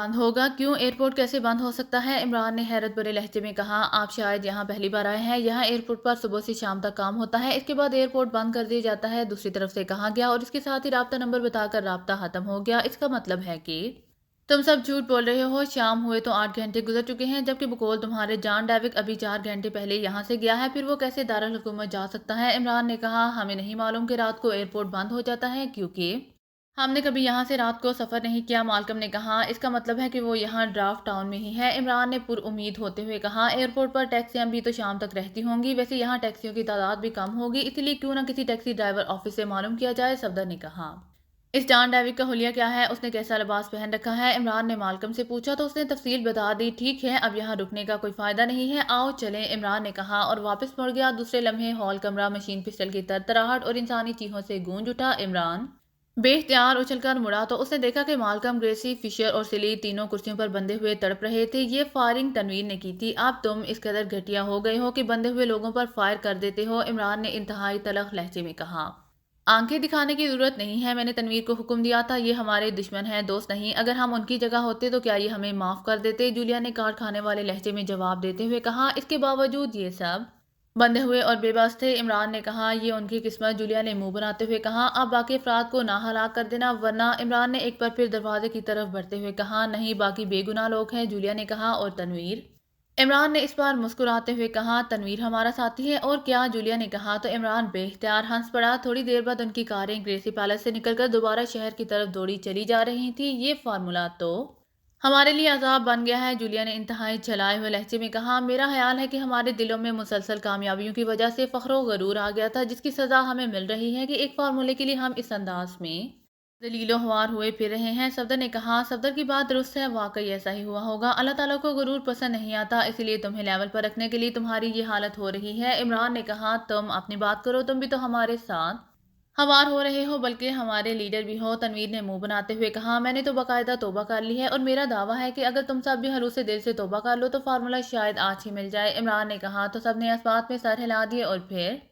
बंद होगा क्यों? एयरपोर्ट कैसे बंद हो सकता है? इमरान ने हैरत भरे लहजे में कहा, आप शायद यहाँ पहली बार आए हैं। यहाँ एयरपोर्ट पर सुबह से शाम तक काम होता है, इसके बाद एयरपोर्ट बंद कर दिया जाता है। दूसरी तरफ से कहा गया और इसके साथ ही राब्ता नंबर बताकर राब्ता खत्म हो गया। इसका मतलब है कि तुम सब झूठ बोल रहे हो। शाम हुए तो 8 घंटे गुजर चुके हैं, जबकि बकौल तुम्हारे जान डेविक अभी 4 घंटे पहले यहाँ से गया है। फिर वो कैसे दारुल हुकूमत जा सकता है? इमरान ने कहा, हमें नहीं मालूम कि रात को एयरपोर्ट बंद हो जाता है, क्योंकि हमने कभी यहाँ से रात को सफ़र नहीं किया। मालकम ने कहा, इसका मतलब है कि वो यहाँ ड्राफ्ट टाउन में ही है। इमरान ने पुरउम्मीद होते हुए कहा, एयरपोर्ट पर टैक्सियाँ भी तो शाम तक रहती होंगी। वैसे यहाँ टैक्सियों की तादाद भी कम होगी, इसलिए क्यों ना किसी टैक्सी ड्राइवर ऑफिस से मालूम किया जाए। सफदर ने कहा, इस जॉन डेविक का हुलिया क्या है? उसने कैसा लिबास पहन रखा है? इमरान ने मालकम से पूछा तो उसने तफसील बता दी। ठीक है, अब यहाँ रुकने का कोई फायदा नहीं है, आओ चलें, इमरान ने कहा और वापस मुड़ गया। दूसरे लम्हे हॉल कमरा मशीन पिस्टल की तरतराहट और इंसानी चीखों से गूंज उठा। इमरान बेख्तियार उछलकर मुड़ा तो उसने देखा कि मालकम, ग्रेसी, फिशर और सिली तीनों कुर्सियों पर बंधे हुए तड़प रहे थे। ये फायरिंग तनवीर ने की थी। अब तुम इस कदर घटिया हो गए हो कि बंधे हुए लोगों पर फायर कर देते हो, इमरान ने इंतहाई तलख लहजे में कहा। आंखें दिखाने की जरूरत नहीं है, मैंने तनवीर को हुक्म दिया था। ये हमारे दुश्मन हैं, दोस्त नहीं। अगर हम उनकी जगह होते तो क्या ये हमें माफ कर देते? जूलिया ने काट खाने वाले लहजे में जवाब देते हुए कहा। इसके बावजूद ये सब बंधे हुए और बेबस थे। इमरान ने कहा, ये उनकी किस्मत। जूलिया ने मुंह बनाते हुए कहा, अब बाकी अफराद को ना हलाक कर देना वरना। इमरान ने एक बार फिर दरवाजे की तरफ बढ़ते हुए कहा, नहीं, बाकी बेगुनाह लोग हैं। जूलिया ने कहा, और तनवीर? इमरान ने इस बार मुस्कुराते हुए कहा, तनवीर हमारा साथी है। और क्या? जूलिया ने कहा तो इमरान बेख्तियार हंस पड़ा। थोड़ी देर बाद उनकी कारें ग्रेसी पैलेस से निकलकर दोबारा शहर की तरफ दौड़ी चली जा रही थी। ये फार्मूला तो हमारे लिए अजाब बन गया है, जूलिया ने इंतहाई झलाए हुए लहजे में कहा। मेरा ख्याल है कि हमारे दिलों में मुसलसल कामयाबियों की वजह से फख्र गरूर आ गया था, जिसकी सजा हमें मिल रही है कि एक फार्मूले के लिए हम इस अंदाज में दलीलो हवार हुए फिर रहे हैं। सफदर ने कहा, सफदर की बात दुरुस्त है, वाकई ऐसा ही हुआ होगा। अल्लाह ताला को गुरूर पसंद नहीं आता, इसीलिए तुम्हें लेवल पर रखने के लिए तुम्हारी ये हालत हो रही है। इमरान ने कहा, तुम अपनी बात करो, तुम भी तो हमारे साथ हवार हो रहे हो, बल्कि हमारे लीडर भी हो। तनवीर ने मुंह बनाते हुए कहा, मैंने तो बाकायदा तौबा कर ली है और मेरा दावा है कि अगर तुम सब भी हरूसे दिल से तौबा कर लो तो फार्मूला शायद आज ही मिल जाए। इमरान ने कहा तो सबने इस बात में सर हिला दिए और फिर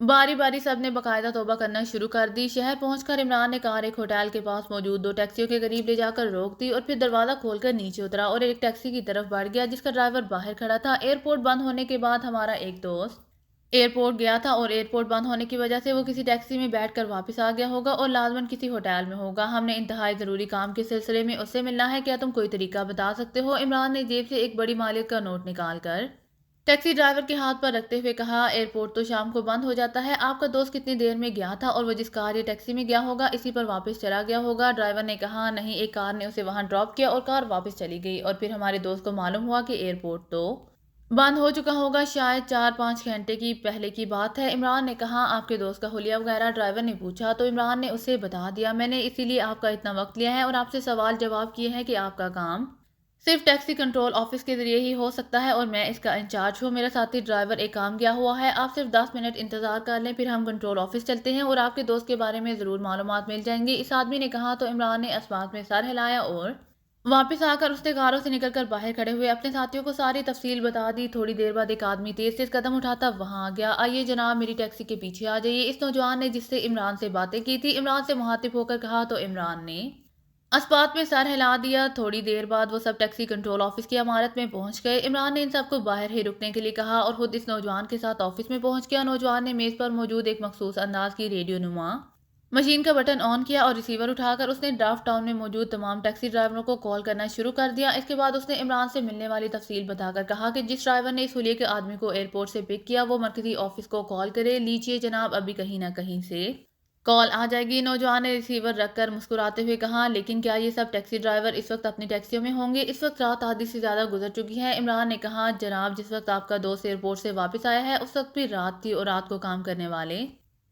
बारी बारी सब ने बाकायदा तौबा करना शुरू कर दी। शहर पहुंचकर इमरान ने कार एक होटल के पास मौजूद 2 टैक्सियों के करीब ले जाकर रोक दी और फिर दरवाजा खोलकर नीचे उतरा और एक टैक्सी की तरफ बढ़ गया जिसका ड्राइवर बाहर खड़ा था। एयरपोर्ट बंद होने के बाद हमारा एक दोस्त एयरपोर्ट गया था और एयरपोर्ट बंद होने की वजह से वो किसी टैक्सी में बैठकर वापस आ गया होगा और लाजमन किसी होटल में होगा। हमने इंतहाई ज़रूरी काम के सिलसिले में उससे मिलना है, क्या तुम कोई तरीका बता सकते हो? इमरान ने जेब से एक बड़ी मालियत का नोट निकाल कर टैक्सी ड्राइवर के हाथ पर रखते हुए कहा, एयरपोर्ट तो शाम को बंद हो जाता है। आपका दोस्त कितनी देर में गया था और वो जिस कार या टैक्सी में गया होगा इसी पर वापस चला गया होगा? ड्राइवर ने कहा, नहीं, एक कार ने उसे वहां ड्रॉप किया और कार वापस चली गई और फिर हमारे दोस्त को मालूम हुआ कि एयरपोर्ट तो बंद हो चुका होगा। शायद 4-5 घंटे की पहले की बात है। इमरान ने कहा, आपके दोस्त का हुलिया वगैरह? ड्राइवर ने पूछा तो इमरान ने उसे बता दिया। मैंने इसीलिए आपका इतना वक्त लिया है और आपसे सवाल जवाब किए हैं कि आपका काम सिर्फ टैक्सी कंट्रोल ऑफिस के जरिए ही हो सकता है और मैं इसका इंचार्ज हूँ। मेरा साथी ड्राइवर एक काम गया हुआ है, आप सिर्फ 10 मिनट इंतजार कर लें, फिर हम कंट्रोल ऑफिस चलते हैं और आपके दोस्त के बारे में ज़रूर मालूमात मिल जाएंगी। इस आदमी ने कहा तो इमरान ने इस बात में सर हिलाया और वापस आकर उसने कारों से निकलकर बाहर खड़े हुए अपने साथियों को सारी तफसील बता दी। थोड़ी देर बाद एक आदमी तेज तेज कदम उठाता वहां आ गया। आइए जनाब, मेरी टैक्सी के पीछे आ जाइए। इस नौजवान ने जिससे इमरान से बातें की थी इमरान से मुहातिब होकर कहा तो इमरान ने अस्पात में सर हिला दिया। थोड़ी देर बाद वो सब टैक्सी कंट्रोल ऑफिस की इमारत में पहुंच गए। इमरान ने इन सबको बाहर ही रुकने के लिए कहा और खुद इस नौजवान के साथ ऑफिस में पहुंच गया। नौजवान ने मेज पर मौजूद एक मखसूस अंदाज की रेडियो नुमा मशीन का बटन ऑन किया और रिसीवर उठाकर उसने ड्राफ्ट टाउन में मौजूद तमाम टैक्सी ड्राइवरों को कॉल करना शुरू कर दिया। इसके बाद उसने इमरान से मिलने वाली तफसील बताकर कहा कि जिस ड्राइवर ने इस हुलिये के आदमी को एयरपोर्ट से पिक किया वो मरकजी ऑफिस को कॉल करे। लीजिए जनाब, अभी कहीं ना कहीं से कॉल आ जाएगी। नौजवान ने रिसीवर रखकर मुस्कुराते हुए कहा, लेकिन क्या ये सब टैक्सी ड्राइवर इस वक्त अपनी टैक्सियों में होंगे? इस वक्त रात आधी से ज्यादा गुजर चुकी है। इमरान ने कहा, जनाब, जिस वक्त आपका दोस्त एयरपोर्ट से वापस आया है उस वक्त भी रात थी और रात को काम करने वाले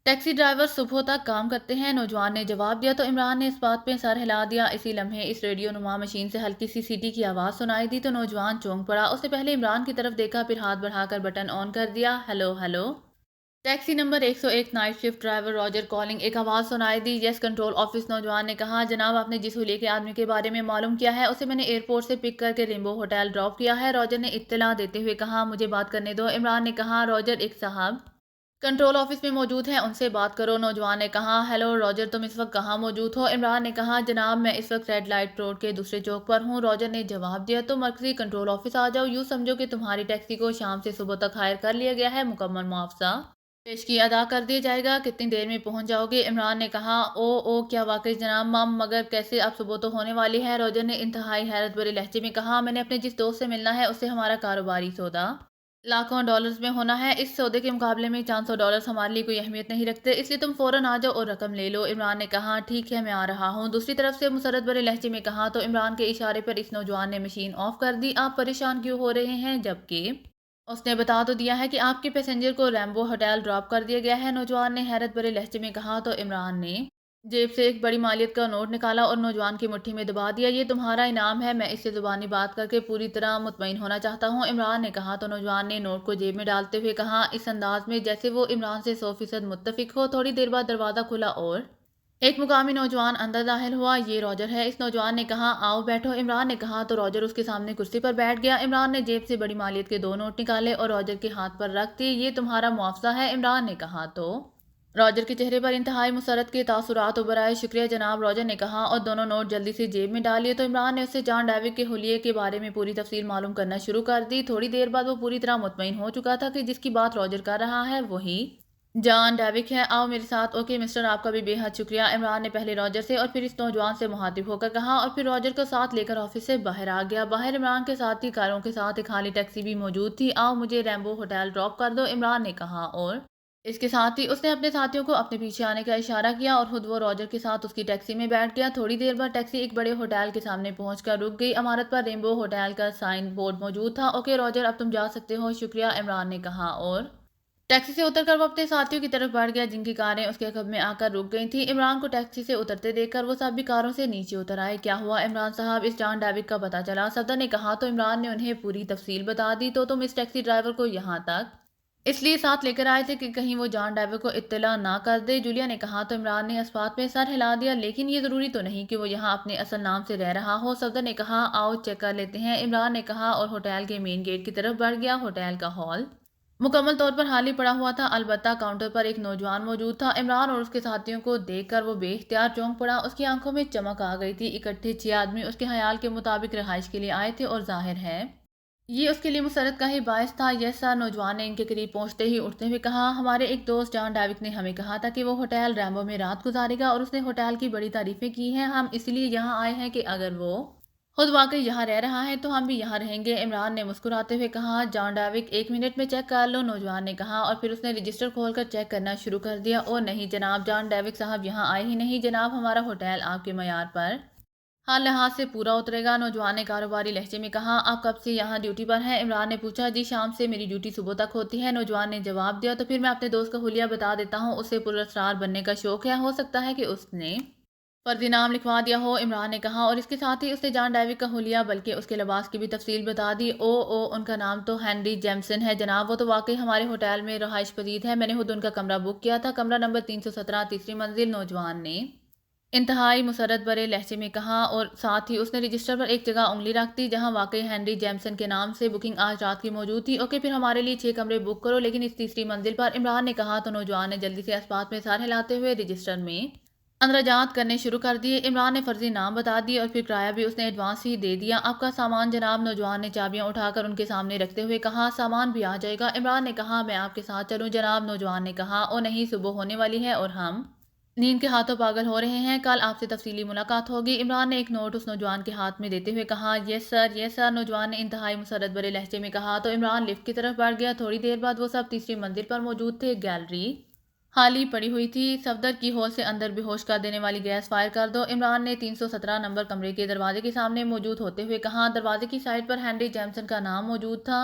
टैक्सी ड्राइवर सुबह तक काम करते हैं। नौजवान ने जवाब दिया तो इमरान ने इस बात पे सर हिला दिया। इसी लम्हे इस रेडियो नुमा मशीन से हल्की सी सीटी की आवाज़ सुनाई दी तो नौजवान चौंक पड़ा। उसने पहले इमरान की तरफ देखा, फिर हाथ बढ़ाकर बटन ऑन कर दिया। Hello hello, taxi number 101 night shift driver Roger calling, एक आवाज़ सुनाई दी। Yes control office. नौजवान ने कहा, जनाब, आपने जिस हुलिये के आदमी के बारे में मालूम किया है उसे मैंने एयरपोर्ट से पिक करके रेनबो होटल ड्रॉप किया है। रॉजर ने इत्तला देते हुए कहा, मुझे बात करने दो। इमरान ने कहा, रॉजर एक साहब, कंट्रोल ऑफिस में मौजूद हैं, उनसे बात करो, नौजवान ने कहा। हेलो रॉजर, तुम इस वक्त कहाँ मौजूद हो? इमरान ने कहा, जनाब मैं इस वक्त रेड लाइट रोड के दूसरे चौक पर हूँ। रॉजर ने जवाब दिया, तो मरकजी कंट्रोल ऑफिस आ जाओ। यूँ समझो कि तुम्हारी टैक्सी को शाम से सुबह तक हायर कर लिया गया है, मुकम्मल मुआवजा पेशगी अदा कर दिया जाएगा। कितनी देर में पहुंच जाओगे? इमरान ने कहा, ओ क्या वाकई जनाब, मगर कैसे? अब सुबह तो होने वाली है। रॉजर ने इंतहाई हैरत भरे लहजे में कहा, मैंने अपने जिस दोस्त से मिलना है उससे हमारा कारोबारी सौदा लाखों डॉलर्स में होना है। इस सौदे के मुकाबले में $400 हमारे लिए कोई अहमियत नहीं रखते, इसलिए तुम फौरन आ जाओ और रकम ले लो। इमरान ने कहा, ठीक है मैं आ रहा हूँ। दूसरी तरफ से मुसरत भरे लहजे में कहा तो इमरान के इशारे पर इस नौजवान ने मशीन ऑफ कर दी। आप परेशान क्यों हो रहे हैं, जबकि उसने बता तो दिया है कि आपके पैसेंजर को रैम्बो होटल ड्रॉप कर दिया गया है। नौजवान ने हैरत भरे लहजे में कहा तो इमरान ने जेब से एक बड़ी मालियत का नोट निकाला और नौजवान की मुट्ठी में दबा दिया। ये तुम्हारा इनाम है, मैं इससे ज़ुबानी बात करके पूरी तरह मुतमईन होना चाहता हूँ। इमरान ने कहा तो नौजवान ने नोट को जेब में डालते हुए कहा, इस अंदाज में जैसे वो इमरान से 100% मुत्तफिक हो। थोड़ी देर बाद दरवाज़ा खुला और एक मुकामी नौजवान अंदर दाखिल हुआ। ये रॉजर है, इस नौजवान ने कहा। आओ बैठो। इमरान ने कहा तो रॉजर उसके सामने कुर्सी पर बैठ गया। इमरान ने जेब से बड़ी मालियत के 2 नोट निकाले और रॉजर के हाथ पर रख दिए। ये तुम्हारा मुआवजा है, इमरान ने कहा तो रॉजर के चेहरे पर इंतहाई मुसरत के तासुरात उभर आए। शुक्रिया जनाब, रॉजर ने कहा और दोनों नोट जल्दी से जेब में डालिए। तो इमरान ने उससे जॉन डेविड के हुलिये के बारे में पूरी तफसील मालूम करना शुरू कर दी। थोड़ी देर बाद वो पूरी तरह मुतमईन हो चुका था कि जिसकी बात रॉजर कर रहा है वही जॉन डेविक है। आओ मेरे साथ। ओके मिस्टर, आपका भी बेहद शुक्रिया। इमरान ने पहले रॉजर से और फिर इस नौजवान से मुखातिब होकर कहा और फिर रॉजर को साथ लेकर ऑफिस से बाहर आ गया। बाहर इमरान के साथ ही कारों के साथ एक खाली टैक्सी भी मौजूद थी। आओ मुझे रैम्बो होटल ड्रॉप कर दो, इमरान ने कहा और इसके साथ ही उसने अपने साथियों को अपने पीछे आने का इशारा किया और खुद वो रॉजर के साथ उसकी टैक्सी में बैठ गया। थोड़ी देर बाद टैक्सी एक बड़े होटल के सामने पहुंचकर रुक गई। इमारत पर रेम्बो होटल का साइन बोर्ड मौजूद था। ओके रॉजर, अब तुम जा सकते हो। शुक्रिया, इमरान ने कहा और टैक्सी से उतरकर वो अपने साथियों की तरफ बढ़ गया, जिनकी कारें उसके अकब में आकर रुक गई थी। इमरान को टैक्सी से उतरते देखकर वो सब भी कारों से नीचे उतर आए। क्या हुआ इमरान साहब, इस जॉन डेविड का पता चला? सफदर ने कहा तो इमरान ने उन्हें पूरी तफसील बता दी। तो तुम इस टैक्सी ड्राइवर को यहाँ तक इसलिए साथ लेकर आए थे कि कहीं वो जॉन डेविड को इत्तला ना कर दे? जूलिया ने कहा तो इमरान ने इस बात में सर हिला दिया, लेकिन ये ज़रूरी तो नहीं कि वो यहाँ अपने असल नाम से रह रहा हो। सफदर ने कहा, आओ चेक कर लेते हैं, इमरान ने कहा और होटल के मेन गेट की तरफ बढ़ गया। होटल का हॉल मुकम्मल तौर पर खाली पड़ा हुआ था, अलबत्ता काउंटर पर एक नौजवान मौजूद था। इमरान और उसके साथियों को देखकर वो बेख्तियार चौंक पड़ा। उसकी आंखों में चमक आ गई थी। इकट्ठे 6 आदमी उसके ख्याल के मुताबिक रिहाइश के लिए आए थे और जाहिर है ये उसके लिए मुसरत का ही बायस था। यस सर, नौजवान ने इनके करीब पहुंचते ही उठते हुए कहा, हमारे एक दोस्त जॉन डेविड ने हमें कहा था कि वो होटल रैम्बो में रात गुजारेगा और उसने होटल की बड़ी तारीफें की हैं। हम इसलिए यहाँ आए हैं कि अगर वो खुद वाकई यहाँ रह रहा है तो हम भी यहाँ रहेंगे। इमरान ने मुस्कुराते हुए कहा, जॉन डेविड 1 मिनट में चेक कर लो, नौजवान ने कहा और फिर उसने रजिस्टर खोलकर चेक करना शुरू कर दिया। ओ नहीं जनाब, जॉन डेविड साहब यहाँ आए ही नहीं जनाब, हमारा होटल आपके मयार पर हर लिहाज से पूरा उतरेगा। नौजवान ने कारोबारी लहजे में कहा, आप कब से यहाँ ड्यूटी पर हैं? इमरान ने पूछा, जी शाम से, मेरी ड्यूटी सुबह तक होती है, नौजवान ने जवाब दिया। तो फिर मैं अपने दोस्त का हुलिया बता देता हूँ, उसे पुरस्कार बनने का शौक है, हो सकता है कि उसने फर्जी नाम लिखवा दिया हो, इमरान ने कहा और इसके साथ ही उसने जॉन डेविड का हुलिया बल्कि उसके लिबास की भी तफसील बता दी। उनका नाम तो हेनरी जेमसन है जनाब, वो तो वाकई हमारे होटल में रहाइश पजीद है, मैंने खुद उनका कमरा बुक किया था, कमरा नंबर 317, तीसरी मंजिल, नौजवान ने इंतहाई मुसरत भरे लहजे में कहा और साथ ही उसने रजिस्टर पर एक जगह उंगली रख दी जहां वाकई हेनरी जेमसन के नाम से बुकिंग आज रात की मौजूद थी। ओके फिर हमारे लिए 6 कमरे बुक करो, लेकिन इस तीसरी मंजिल पर, इमरान ने कहा तो नौजवान ने जल्दी से इस बात में सर हिलाते हुए रजिस्टर में अंदराजात करने शुरू कर दिए। इमरान ने फर्जी नाम बता दिए और फिर किराया भी उसने एडवांस ही दे दिया। आपका सामान जनाब, नौजवान ने चाबियां उठाकर उनके सामने रखते हुए कहा, सामान भी आ जाएगा? इमरान ने कहा, मैं आपके साथ चलूं जनाब? नौजवान ने कहा, ओ नहीं, सुबह होने वाली है और हम नींद के हाथों पागल हो रहे हैं, कल आपसे तफसीली मुलाकात होगी। इमरान ने एक नोट उस नौजवान के हाथ में देते हुए कहा, यस सर, यस सर, नौजवान ने इंतहाई मुसरत भरे लहजे में कहा तो इमरान लिफ्ट की तरफ बढ़ गया। थोड़ी देर बाद वो सब तीसरी मंजिल पर मौजूद थे। गैलरी खाली पड़ी हुई थी। सफदर की होल से अंदर बेहोश कर देने वाली गैस फायर कर दो, इमरान ने 317 नंबर कमरे के दरवाजे के सामने मौजूद होते हुए कहा। दरवाजे की साइड पर हेनरी जेमसन का नाम मौजूद था।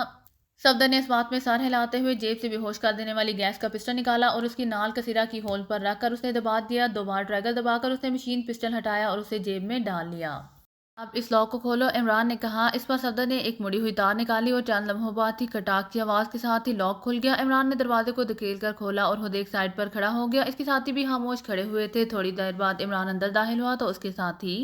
सफदर ने इस बात में सर हिलाते हुए जेब से बेहोश कर देने वाली गैस का पिस्टल निकाला और उसकी नाल का सिरा की होल पर रखकर उसने दबा दिया। 2 बार ट्रैगर दबाकर उसने मशीन पिस्टल हटाया और उसे जेब में डाल लिया। अब इस लॉक को खोलो, इमरान ने कहा। इस पर सफदर ने एक मुड़ी हुई तार निकाली और चंद लम्हों बाद ही खटाक की आवाज़ के साथ ही लॉक खुल गया। इमरान ने दरवाजे को धकेल कर खोला और खुद एक साइड पर खड़ा हो गया। इसके साथी भी खामोश खड़े हुए थे। थोड़ी देर बाद इमरान अंदर दाखिल हुआ तो उसके साथ ही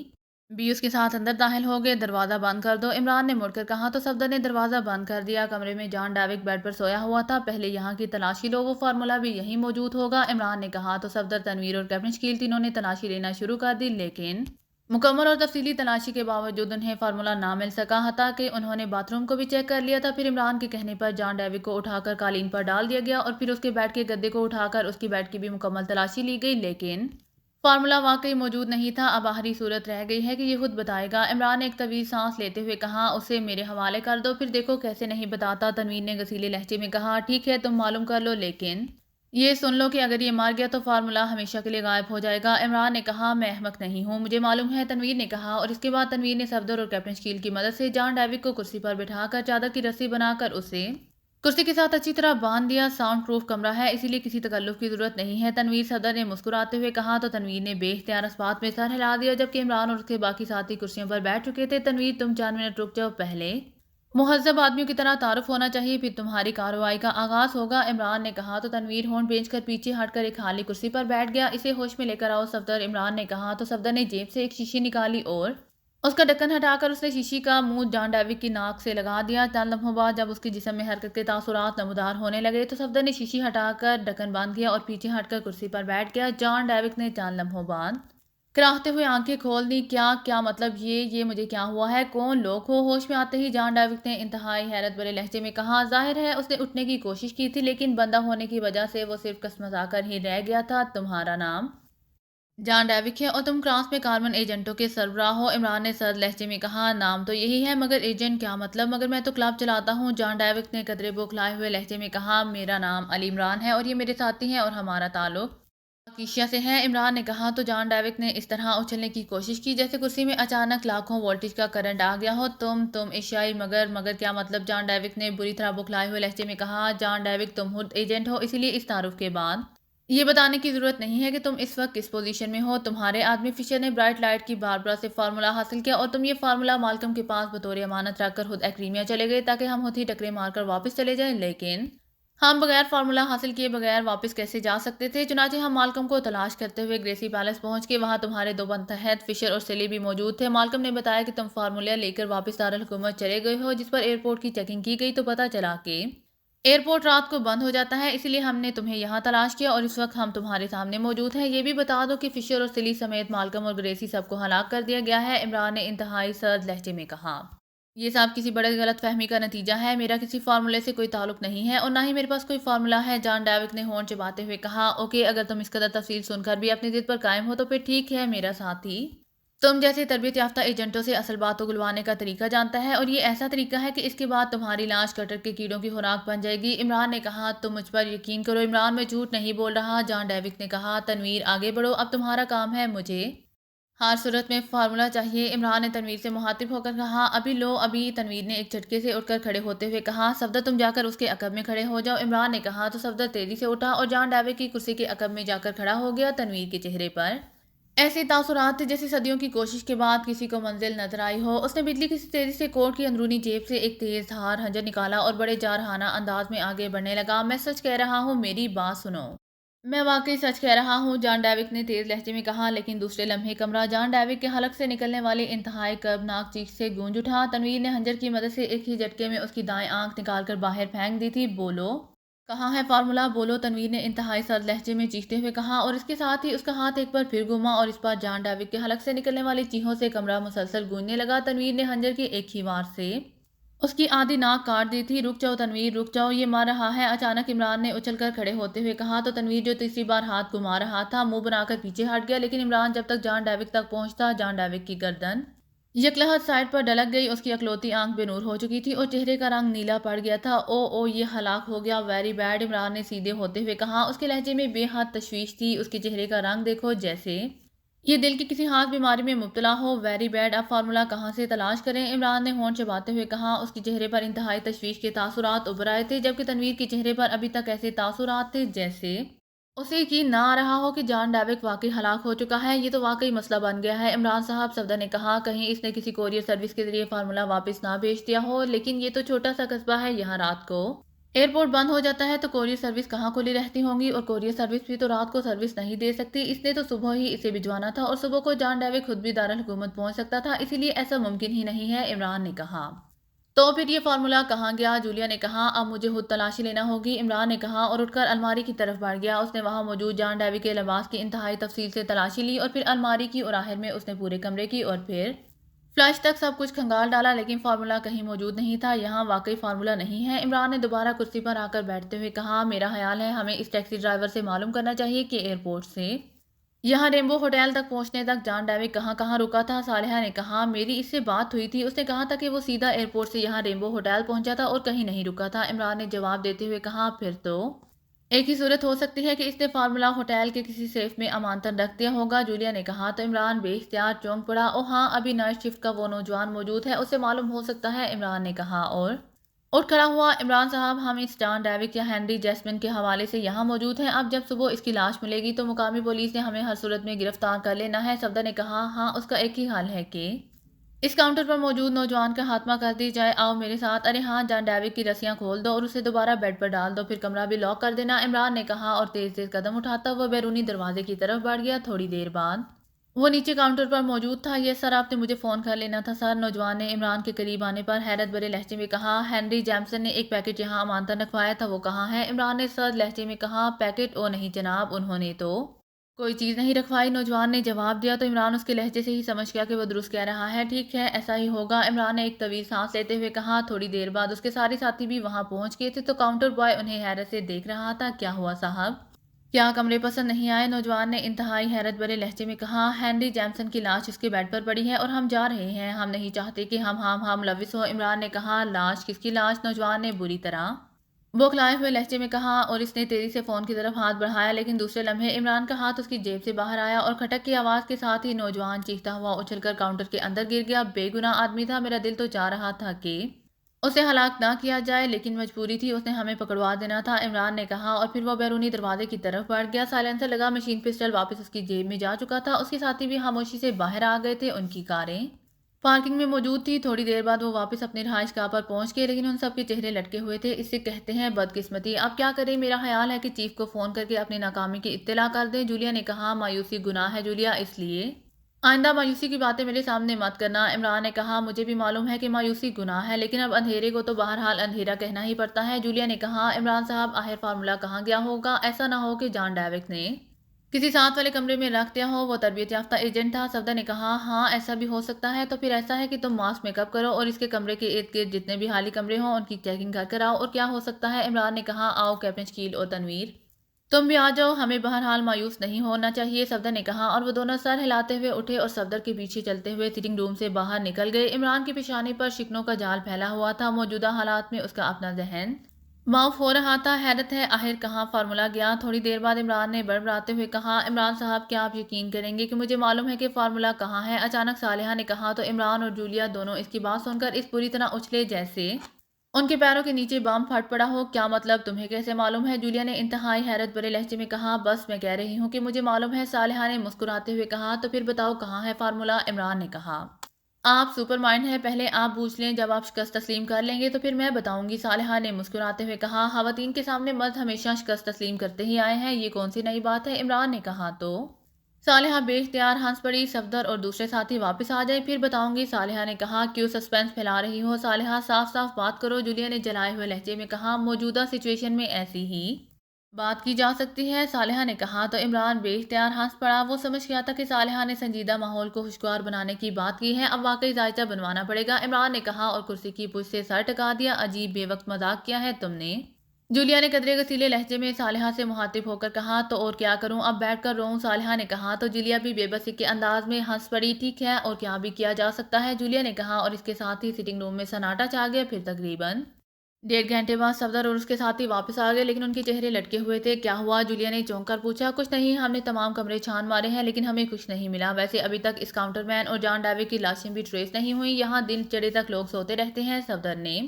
بھی اس کے ساتھ اندر داخل ہو گئے۔ دروازہ بند کر دو، عمران نے مڑ کر کہا تو صفدر نے دروازہ بند کر دیا۔ کمرے میں جان ڈیوک بیڈ پر سویا ہوا تھا۔ پہلے یہاں کی تلاشی لو، وہ فارمولا بھی یہیں موجود ہوگا، عمران نے کہا تو صفدر، تنویر اور کیپٹن شکیل تینوں نے تلاشی لینا شروع کر دی، لیکن مکمل اور تفصیلی تلاشی کے باوجود انہیں فارمولا نہ مل سکا، حتیٰ کہ انہوں نے باتھ روم کو بھی چیک کر لیا تھا۔ پھر عمران کے کہنے پر جان ڈیوک کو اٹھا کر قالین پر ڈال دیا گیا اور پھر اس کے بیڈ کے گدے کو اٹھا کر اس کی بیڈ کی بھی مکمل تلاشی لی گئی، لیکن فارمولا واقعی موجود نہیں تھا۔ اب آخری صورت رہ گئی ہے کہ یہ خود بتائے گا، عمران نے ایک طویل سانس لیتے ہوئے کہا۔ اسے میرے حوالے کر دو، پھر دیکھو کیسے نہیں بتاتا، تنویر نے غصیلے لہجے میں کہا۔ ٹھیک ہے، تم معلوم کر لو، لیکن یہ سن لو کہ اگر یہ مار گیا تو فارمولا ہمیشہ کے لیے غائب ہو جائے گا، عمران نے کہا۔ میں احمق نہیں ہوں، مجھے معلوم ہے، تنویر نے کہا، اور اس کے بعد تنویر نے صفدر اور کیپٹن شکیل کی مدد سے جان ڈیوک کو کرسی پر بٹھا کر چادر کی رسی بنا کر اسے کرسی کے ساتھ اچھی طرح باندھ دیا۔ ساؤنڈ پروف کمرہ ہے، اسی لیے کسی تکلف کی ضرورت نہیں ہے، تنویر صفدر نے مسکراتے ہوئے کہا تو تنویر نے بے اختیار اس بات میں سر ہلا دیا، جبکہ عمران اور اس کے باقی ساتھی کرسیوں پر بیٹھ چکے تھے۔ تنویر، تم 4 منٹ رک جاؤ، پہلے مہذب آدمیوں کی طرح تعارف ہونا چاہیے، پھر تمہاری کارروائی کا آغاز ہوگا، عمران نے کہا تو تنویر ہونٹ بھیج کر پیچھے ہٹ کر ایک خالی کرسی پر بیٹھ گیا۔ اسے ہوش میں لے کر آؤ صفدر، عمران نے کہا تو صفدر نے جیب سے ایک شیشی نکالی اور اس کا ڈھکن ہٹا کر اس نے شیشی کا منہ جان ڈیوک کی ناک سے لگا دیا۔ چند لمحوں بعد جب اس کے جسم میں حرکت کے تاثرات نمودار ہونے لگے تو صفدر نے شیشی ہٹا کر ڈھکن بند کیا اور پیچھے ہٹ کر کرسی پر بیٹھ گیا۔ جان ڈیوک نے چند لمحوں بعد کراہتے ہوئے آنکھیں کھول دی۔ کیا مطلب یہ مجھے کیا ہوا ہے؟ کون لوگ ہو؟ ہوش میں آتے ہی جان ڈیوک نے انتہائی حیرت بھرے لہجے میں کہا۔ ظاہر ہے اس نے اٹھنے کی کوشش کی تھی، لیکن بندہ ہونے کی وجہ سے وہ صرف کسمسا کر ہی رہ گیا تھا۔ تمہارا نام جان ڈیوک ہے اور تم فرانس میں کاربن ایجنٹوں کے سربراہ ہو، عمران نے سرد لہجے میں کہا۔ نام تو یہی ہے، مگر ایجنٹ کیا مطلب؟ مگر میں تو کلب چلاتا ہوں، جان ڈیوک نے قدرے بوکھلائے ہوئے لہجے میں کہا۔ میرا نام علی عمران ہے اور یہ میرے ساتھی ہیں اور ہمارا تعلق کیشیا سے ہے، عمران نے کہا تو جان ڈیوک نے اس طرح اچھلنے کی کوشش کی جیسے کرسی میں اچانک لاکھوں وولٹیج کا کرنٹ آ گیا ہو۔ تم ایشیائی، مگر کیا مطلب؟ جان ڈیوک نے بری طرح بوکھلائے ہوئے لہجے میں کہا۔ جان ڈیوک، تم خود ایجنٹ ہو، اسی لیے اس تعارف کے بعد یہ بتانے کی ضرورت نہیں ہے کہ تم اس وقت کس پوزیشن میں ہو۔ تمہارے آدمی فشر نے برائٹ لائٹ کی باربرا سے فارمولا حاصل کیا اور تم یہ فارمولا مالکم کے پاس بطور امانت رکھ کر خود ایکریمیا چلے گئے تاکہ ہم خود ہی ٹکرے مار کر واپس چلے جائیں، لیکن ہم بغیر فارمولا حاصل کیے بغیر واپس کیسے جا سکتے تھے؟ چنانچہ ہم مالکم کو تلاش کرتے ہوئے گریسی پیلس پہنچ کے وہاں تمہارے 2 ماتحت فشر اور سیلی بھی موجود تھے۔ مالکم نے بتایا کہ تم فارمولا لے کر واپس دارالحکومت چلے گئے ہو، جس پر ایئرپورٹ کی چیکنگ کی گئی تو پتہ چلا کہ ایئرپورٹ رات کو بند ہو جاتا ہے، اسی لیے ہم نے تمہیں یہاں تلاش کیا اور اس وقت ہم تمہارے سامنے موجود ہیں۔ یہ بھی بتا دو کہ فشر اور سیلی سمیت مالکم اور گریسی سب کو ہلاک کر دیا گیا ہے، عمران نے انتہائی سرد لہجے میں کہا۔ یہ سب کسی بڑے غلط فہمی کا نتیجہ ہے، میرا کسی فارمولے سے کوئی تعلق نہیں ہے اور نہ ہی میرے پاس کوئی فارمولا ہے، جان ڈیوک نے ہونٹ چباتے ہوئے کہا۔ اوکے، اگر تم اس قدر تفصیل سن کر بھی اپنی ضد پر قائم ہو تو پھر ٹھیک ہے، میرا ساتھی تم جیسے تربیت یافتہ ایجنٹوں سے اصل بات اگلوانے کا طریقہ جانتا ہے اور یہ ایسا طریقہ ہے کہ اس کے بعد تمہاری لاش کٹر کے کیڑوں کی خوراک بن جائے گی، عمران نے کہا۔ تم مجھ پر یقین کرو عمران، میں جھوٹ نہیں بول رہا، جان ڈیوک نے کہا۔ تنویر، آگے بڑھو، اب تمہارا کام ہے، مجھے ہر صورت میں فارمولا چاہیے، عمران نے تنویر سے مخاطب ہو کر کہا۔ ابھی تنویر نے ایک جھٹکے سے اٹھ کر کھڑے ہوتے ہوئے کہا۔ صفدر، تم جا کر اس کے عقب میں کھڑے ہو جاؤ، عمران نے کہا تو صفدر تیزی سے اٹھا اور جان ڈیوک کی کرسی کے عقب میں جا کر کھڑا ہو گیا۔ تنویر کے چہرے پر ایسے تاثرات تھے جیسے صدیوں کی کوشش کے بعد کسی کو منزل نظر آئی ہو۔ اس نے بجلی کی سی تیزی سے کوٹ کی اندرونی جیب سے ایک تیز دھار خنجر نکالا اور بڑے جارحانہ انداز میں آگے بڑھنے لگا۔ میں سچ کہہ رہا ہوں، میری بات سنو، میں واقعی سچ کہہ رہا ہوں، جان ڈیوک نے تیز لہجے میں کہا، لیکن دوسرے لمحے کمرہ جان ڈیوک کے حلق سے نکلنے والی انتہائی کربناک چیخ سے گونج اٹھا۔ تنویر نے خنجر کی مدد سے ایک ہی جھٹکے میں اس کی دائیں آنکھ نکال کر باہر پھینک دی تھی۔ بولو، کہاں ہے فارمولا؟ بولو، تنویر نے انتہائی سرد لہجے میں چیختے ہوئے کہا اور اس کے ساتھ ہی اس کا ہاتھ ایک بار پھر گھوما اور اس بار جان ڈیوک کے حلق سے نکلنے والی چیخوں سے کمرہ مسلسل گونجنے لگا۔ تنویر نے خنجر کی ایک ہی وار سے اس کی آدھی ناک کاٹ دی تھی۔ رک جاؤ تنویر، رک جاؤ، یہ مار رہا ہے، اچانک عمران نے اچھل کر کھڑے ہوتے ہوئے کہا تو تنویر، جو تیسری بار ہاتھ گھما رہا تھا، منہ بنا کر پیچھے ہٹ گیا، لیکن عمران جب تک جان ڈیوک تک پہنچتا، جان ڈیوک کی گردن یکلہت سائڈ پر ڈلک گئی، اس کی اکلوتی آنکھ بے نور ہو چکی تھی اور چہرے کا رنگ نیلا پڑ گیا تھا۔ او یہ ہلاک ہو گیا، ویری بیڈ، عمران نے سیدھے ہوتے ہوئے کہا، اس کے لہجے میں بے حد تشویش تھی۔ اس کے چہرے کا رنگ دیکھو، جیسے یہ دل کی کسی خاص بیماری میں مبتلا ہو، ویری بیڈ، اب فارمولا کہاں سے تلاش کریں؟ عمران نے ہونٹ چباتے ہوئے کہا۔ اس کے چہرے پر انتہائی تشویش کے تاثرات ابھر آئے تھے، جبکہ تنویر کے چہرے پر ابھی تک ایسے تاثرات تھے جیسے اسے یقین نہ آ رہا ہو کہ جان ڈیوک واقعی ہلاک ہو چکا ہے۔ یہ تو واقعی مسئلہ بن گیا ہے عمران صاحب، صفدر نے کہا، کہیں اس نے کسی کوریئر سروس کے ذریعے فارمولا واپس نہ بھیج دیا ہو، لیکن یہ تو چھوٹا سا قصبہ ہے، یہاں رات کو एयरपोर्ट बंद हो जाता है तो कोरियर सर्विस कहाँ खुली रहती होंगी, और कोरियर सर्विस भी तो रात को सर्विस नहीं दे सकती। इसने तो सुबह ही इसे भिजवाना था और सुबह को जान डावे खुद भी दारुल हुकूमत पहुंच सकता था, इसीलिए ऐसा मुमकिन ही नहीं है, इमरान ने कहा। तो फिर ये फार्मूला कहाँ गया? जूलिया ने कहा, अब मुझे खुद तलाशी लेना होगी, इमरान ने कहा और उठकर अलमारी की तरफ बढ़ गया। उसने वहां मौजूद जान डावी के लिबास की इंतहाई तफसील से तलाशी ली और फिर अलमारी की, और आखिर में उसने पूरे कमरे की और फिर फ्लैश तक सब कुछ खंगाल डाला, लेकिन फार्मूला कहीं मौजूद नहीं था। यहाँ वाकई फार्मूला नहीं है, इमरान ने दोबारा कुर्सी पर आकर बैठते हुए कहा। मेरा ख्याल है हमें इस टैक्सी ड्राइवर से मालूम करना चाहिए कि एयरपोर्ट से यहाँ रेम्बो होटल तक पहुंचने तक जान डाविक कहाँ कहाँ रुका था। सालिहा ने कहा, मेरी इससे बात हुई थी, उसने कहा था कि वो सीधा एयरपोर्ट से यहाँ रेम्बो होटल पहुंचा था और कहीं नहीं रुका था। इमरान ने जवाब देते हुए कहा, फिर तो एक ही सूरत हो सकती है कि इसने फार्मूला होटल के किसी सेफ में अमानतन रख दिया होगा, जूलिया ने कहा। तो इमरान बेख्तियार चौंक पड़ा। ओ हाँ, अभी नाइट शिफ्ट का वो नौजवान मौजूद है, उससे मालूम हो सकता है, इमरान ने कहा और उठ खड़ा हुआ। इमरान साहब, हम इस जॉन डेविक या हेनरी जैस्मिन के हवाले से यहाँ मौजूद हैं। अब जब सुबह इसकी लाश मिलेगी तो मुकामी पुलिस ने हमें हर सूरत में गिरफ्तार कर लेना है, सफदर ने कहा। हाँ, उसका एक ही हाल है कि इस काउंटर पर मौजूद नौजवान का खात्मा कर दी जाए। आओ मेरे साथ। अरे हाँ, जॉन डेविक की रस्सियां खोल दो और उसे दोबारा बेड पर डाल दो, फिर कमरा भी लॉक कर देना, इमरान ने कहा और तेज तेज कदम उठाता हुआ बैरूनी दरवाजे की तरफ बढ़ गया। थोड़ी देर बाद वो नीचे काउंटर पर मौजूद था। ये सर, आपने मुझे फ़ोन कर लेना था सर, नौजवान ने इमरान के करीब आने पर हैरत भरे लहजे में कहा। हेनरी जैमसन ने एक पैकेट यहाँ अमानतन रखवाया था, वो कहाँ है? इमरान ने सर लहजे में कहा। पैकेट? ओ नहीं जनाब, उन्होंने तो कोई चीज़ नहीं रखवाई, नौजवान ने जवाब दिया। तो इमरान उसके लहजे से ही समझ गया कि वो दुरुस्त कह रहा है। ठीक है, ऐसा ही होगा, इमरान ने एक तवील सांस लेते हुए कहा। थोड़ी देर बाद उसके सारे साथी भी वहां पहुंच गए थे तो काउंटर बॉय उन्हें हैरत से देख रहा था। क्या हुआ साहब, क्या कमरे पसंद नहीं आए? नौजवान ने इंतहाई हैरत भरे लहजे में कहा। हेनरी जैमसन की लाश उसके बेड पर पड़ी है और हम जा रहे हैं, हम नहीं चाहते कि हम लविस हो, इमरान ने कहा। लाश? किसकी लाश? नौजवान ने बुरी तरह बौखलाए हुए लहजे में कहा और इसने तेजी से फोन की तरफ हाथ बढ़ाया, लेकिन दूसरे लम्हे इमरान का हाथ उसकी जेब से बाहर आया और खटक की आवाज के साथ ही नौजवान चीखता हुआ उछलकर काउंटर के अंदर गिर गया। बेगुनाह आदमी था, मेरा दिल तो चाह रहा था कि उसे हलाक ना किया जाए, लेकिन मजबूरी थी, उसने हमें पकड़वा देना था, इमरान ने कहा और फिर वो बैरूनी दरवाजे की तरफ बढ़ गया। साइलेंसर लगा मशीन पिस्टल वापस उसकी जेब में जा चुका था। उसके साथी भी खामोशी से बाहर आ गए थे, उनकी कारें पार्किंग में मौजूद थी। थोड़ी देर बाद वो वापस अपनी रहायशगाह पर पहुंच गए, लेकिन उन सबके चेहरे लटके हुए थे। इससे कहते हैं बदकिस्मती। अब क्या करें? मेरा ख्याल है कि चीफ को फोन करके अपनी नाकामी की इत्तला कर दें, जूलिया ने कहा। मायूसी गुनाह है जूलिया, इसलिए आइंदा मायूसी की बातें मेरे सामने मत करना, इमरान ने कहा। मुझे भी मालूम है कि मायूसी गुनाह है, लेकिन अब अंधेरे को तो बहरहाल अंधेरा कहना ही पड़ता है, जूलिया ने कहा। इमरान साहब, आखिर फार्मूला कहाँ गया होगा? ऐसा ना हो कि जॉन डेविक ने किसी साथ वाले कमरे में रख दिया हो, वो तरबियत याफ्ता एजेंट था, सफदर ने कहा। हाँ, ऐसा भी हो सकता है। तो फिर ऐसा है कि तुम मास्क मेकअप करो और इसके कमरे के इर्द गिर्द जितने भी खाली कमरे हों उनकी चेकिंग कर कर आओ। और क्या हो सकता है? इमरान ने कहा। आओ कैप्टन शकील और तनवीर, तुम भी आ जाओ, हमें बहरहाल मायूस नहीं होना चाहिए, सफदर ने कहा। और वो दोनों सर हिलाते हुए उठे और सफदर के पीछे चलते हुए सिटिंग रूम से बाहर निकल गए। इमरान के पेशाने पर शिकनों का जाल फैला हुआ था। मौजूदा हालात में उसका अपना जहन माफ हो रहा था। हैरत है, आखिर कहाँ फार्मूला गया? थोड़ी देर बाद इमरान ने बड़बड़ाते हुए कहा। इमरान साहब, क्या आप यकीन करेंगे कि मुझे मालूम है कि फार्मूला कहाँ है? अचानक सालिहा ने कहा। तो इमरान और जूलिया दोनों इसकी बात सुनकर इस पूरी तरह उछले जैसे उनके पैरों के नीचे बम फट पड़ा हो। क्या मतलब? तुम्हें कैसे मालूम है? जूलिया ने इंतहाई हैरत भरे लहजे में कहा। बस मैं कह रही हूँ कि मुझे मालूम है, सालिहा ने मुस्कुराते हुए कहा। तो फिर बताओ कहाँ है फार्मूला? इमरान ने कहा। आप सुपर माइंड हैं, पहले आप पूछ लें, जब आप शिकस्त तस्लीम कर लेंगे तो फिर मैं बताऊंगी, सालिहा ने मुस्कुराते हुए कहा। खवातीन के सामने मर्द हमेशा शिकस्त तस्लीम करते ही आए हैं, ये कौन सी नई बात है? इमरान ने कहा। तो सालिहा बेख्तियार हंस पड़ी। सफदर और दूसरे साथी वापस आ जाए फिर बताऊंगी, सालिहा ने कहा। क्यों सस्पेंस फैला रही हो सालिहा, साफ साफ बात करो, जूलिया ने जलाए हुए लहजे में कहा। मौजूदा सिचुएशन में ऐसी ही बात की जा सकती है, सालिहा ने कहा। तो इमरान बेख्तियार हंस पड़ा। वो समझ गया था कि सालिहा ने संजीदा माहौल को खुशगवार बनाने की बात की है, अब वाकई जायजा बनवाना पड़ेगा, इमरान ने कहा और कुर्सी की पुश से सर टका दिया। अजीब बेवक्त मजाक किया है तुमने, जूलिया ने कदरे गसीले लहजे में सालिहा से मुहातिब होकर कहा। तो और क्या करूं, अब बैठ कर रोऊं, सालिहा ने कहा। तो जूलिया भी बेबसी के अंदाज में हंस पड़ी। ठीक है, और क्या भी किया जा सकता है, जूलिया ने कहा और इसके साथ ही सिटिंग रूम में सन्नाटा छा गया। फिर तकरीबन 1.5 घंटे बाद सफदर और उसके साथी वापस आ गए, लेकिन उनके चेहरे लटके हुए थे। क्या हुआ? जूलिया ने चौंक कर पूछा। कुछ नहीं, हमने तमाम कमरे छान मारे हैं लेकिन हमें कुछ नहीं मिला। वैसे अभी तक इस काउंटरमैन और जॉन डेविक की लाशें भी ट्रेस नहीं हुई, यहाँ दिन चढ़े तक लोग सोते रहते हैं, सफदर ने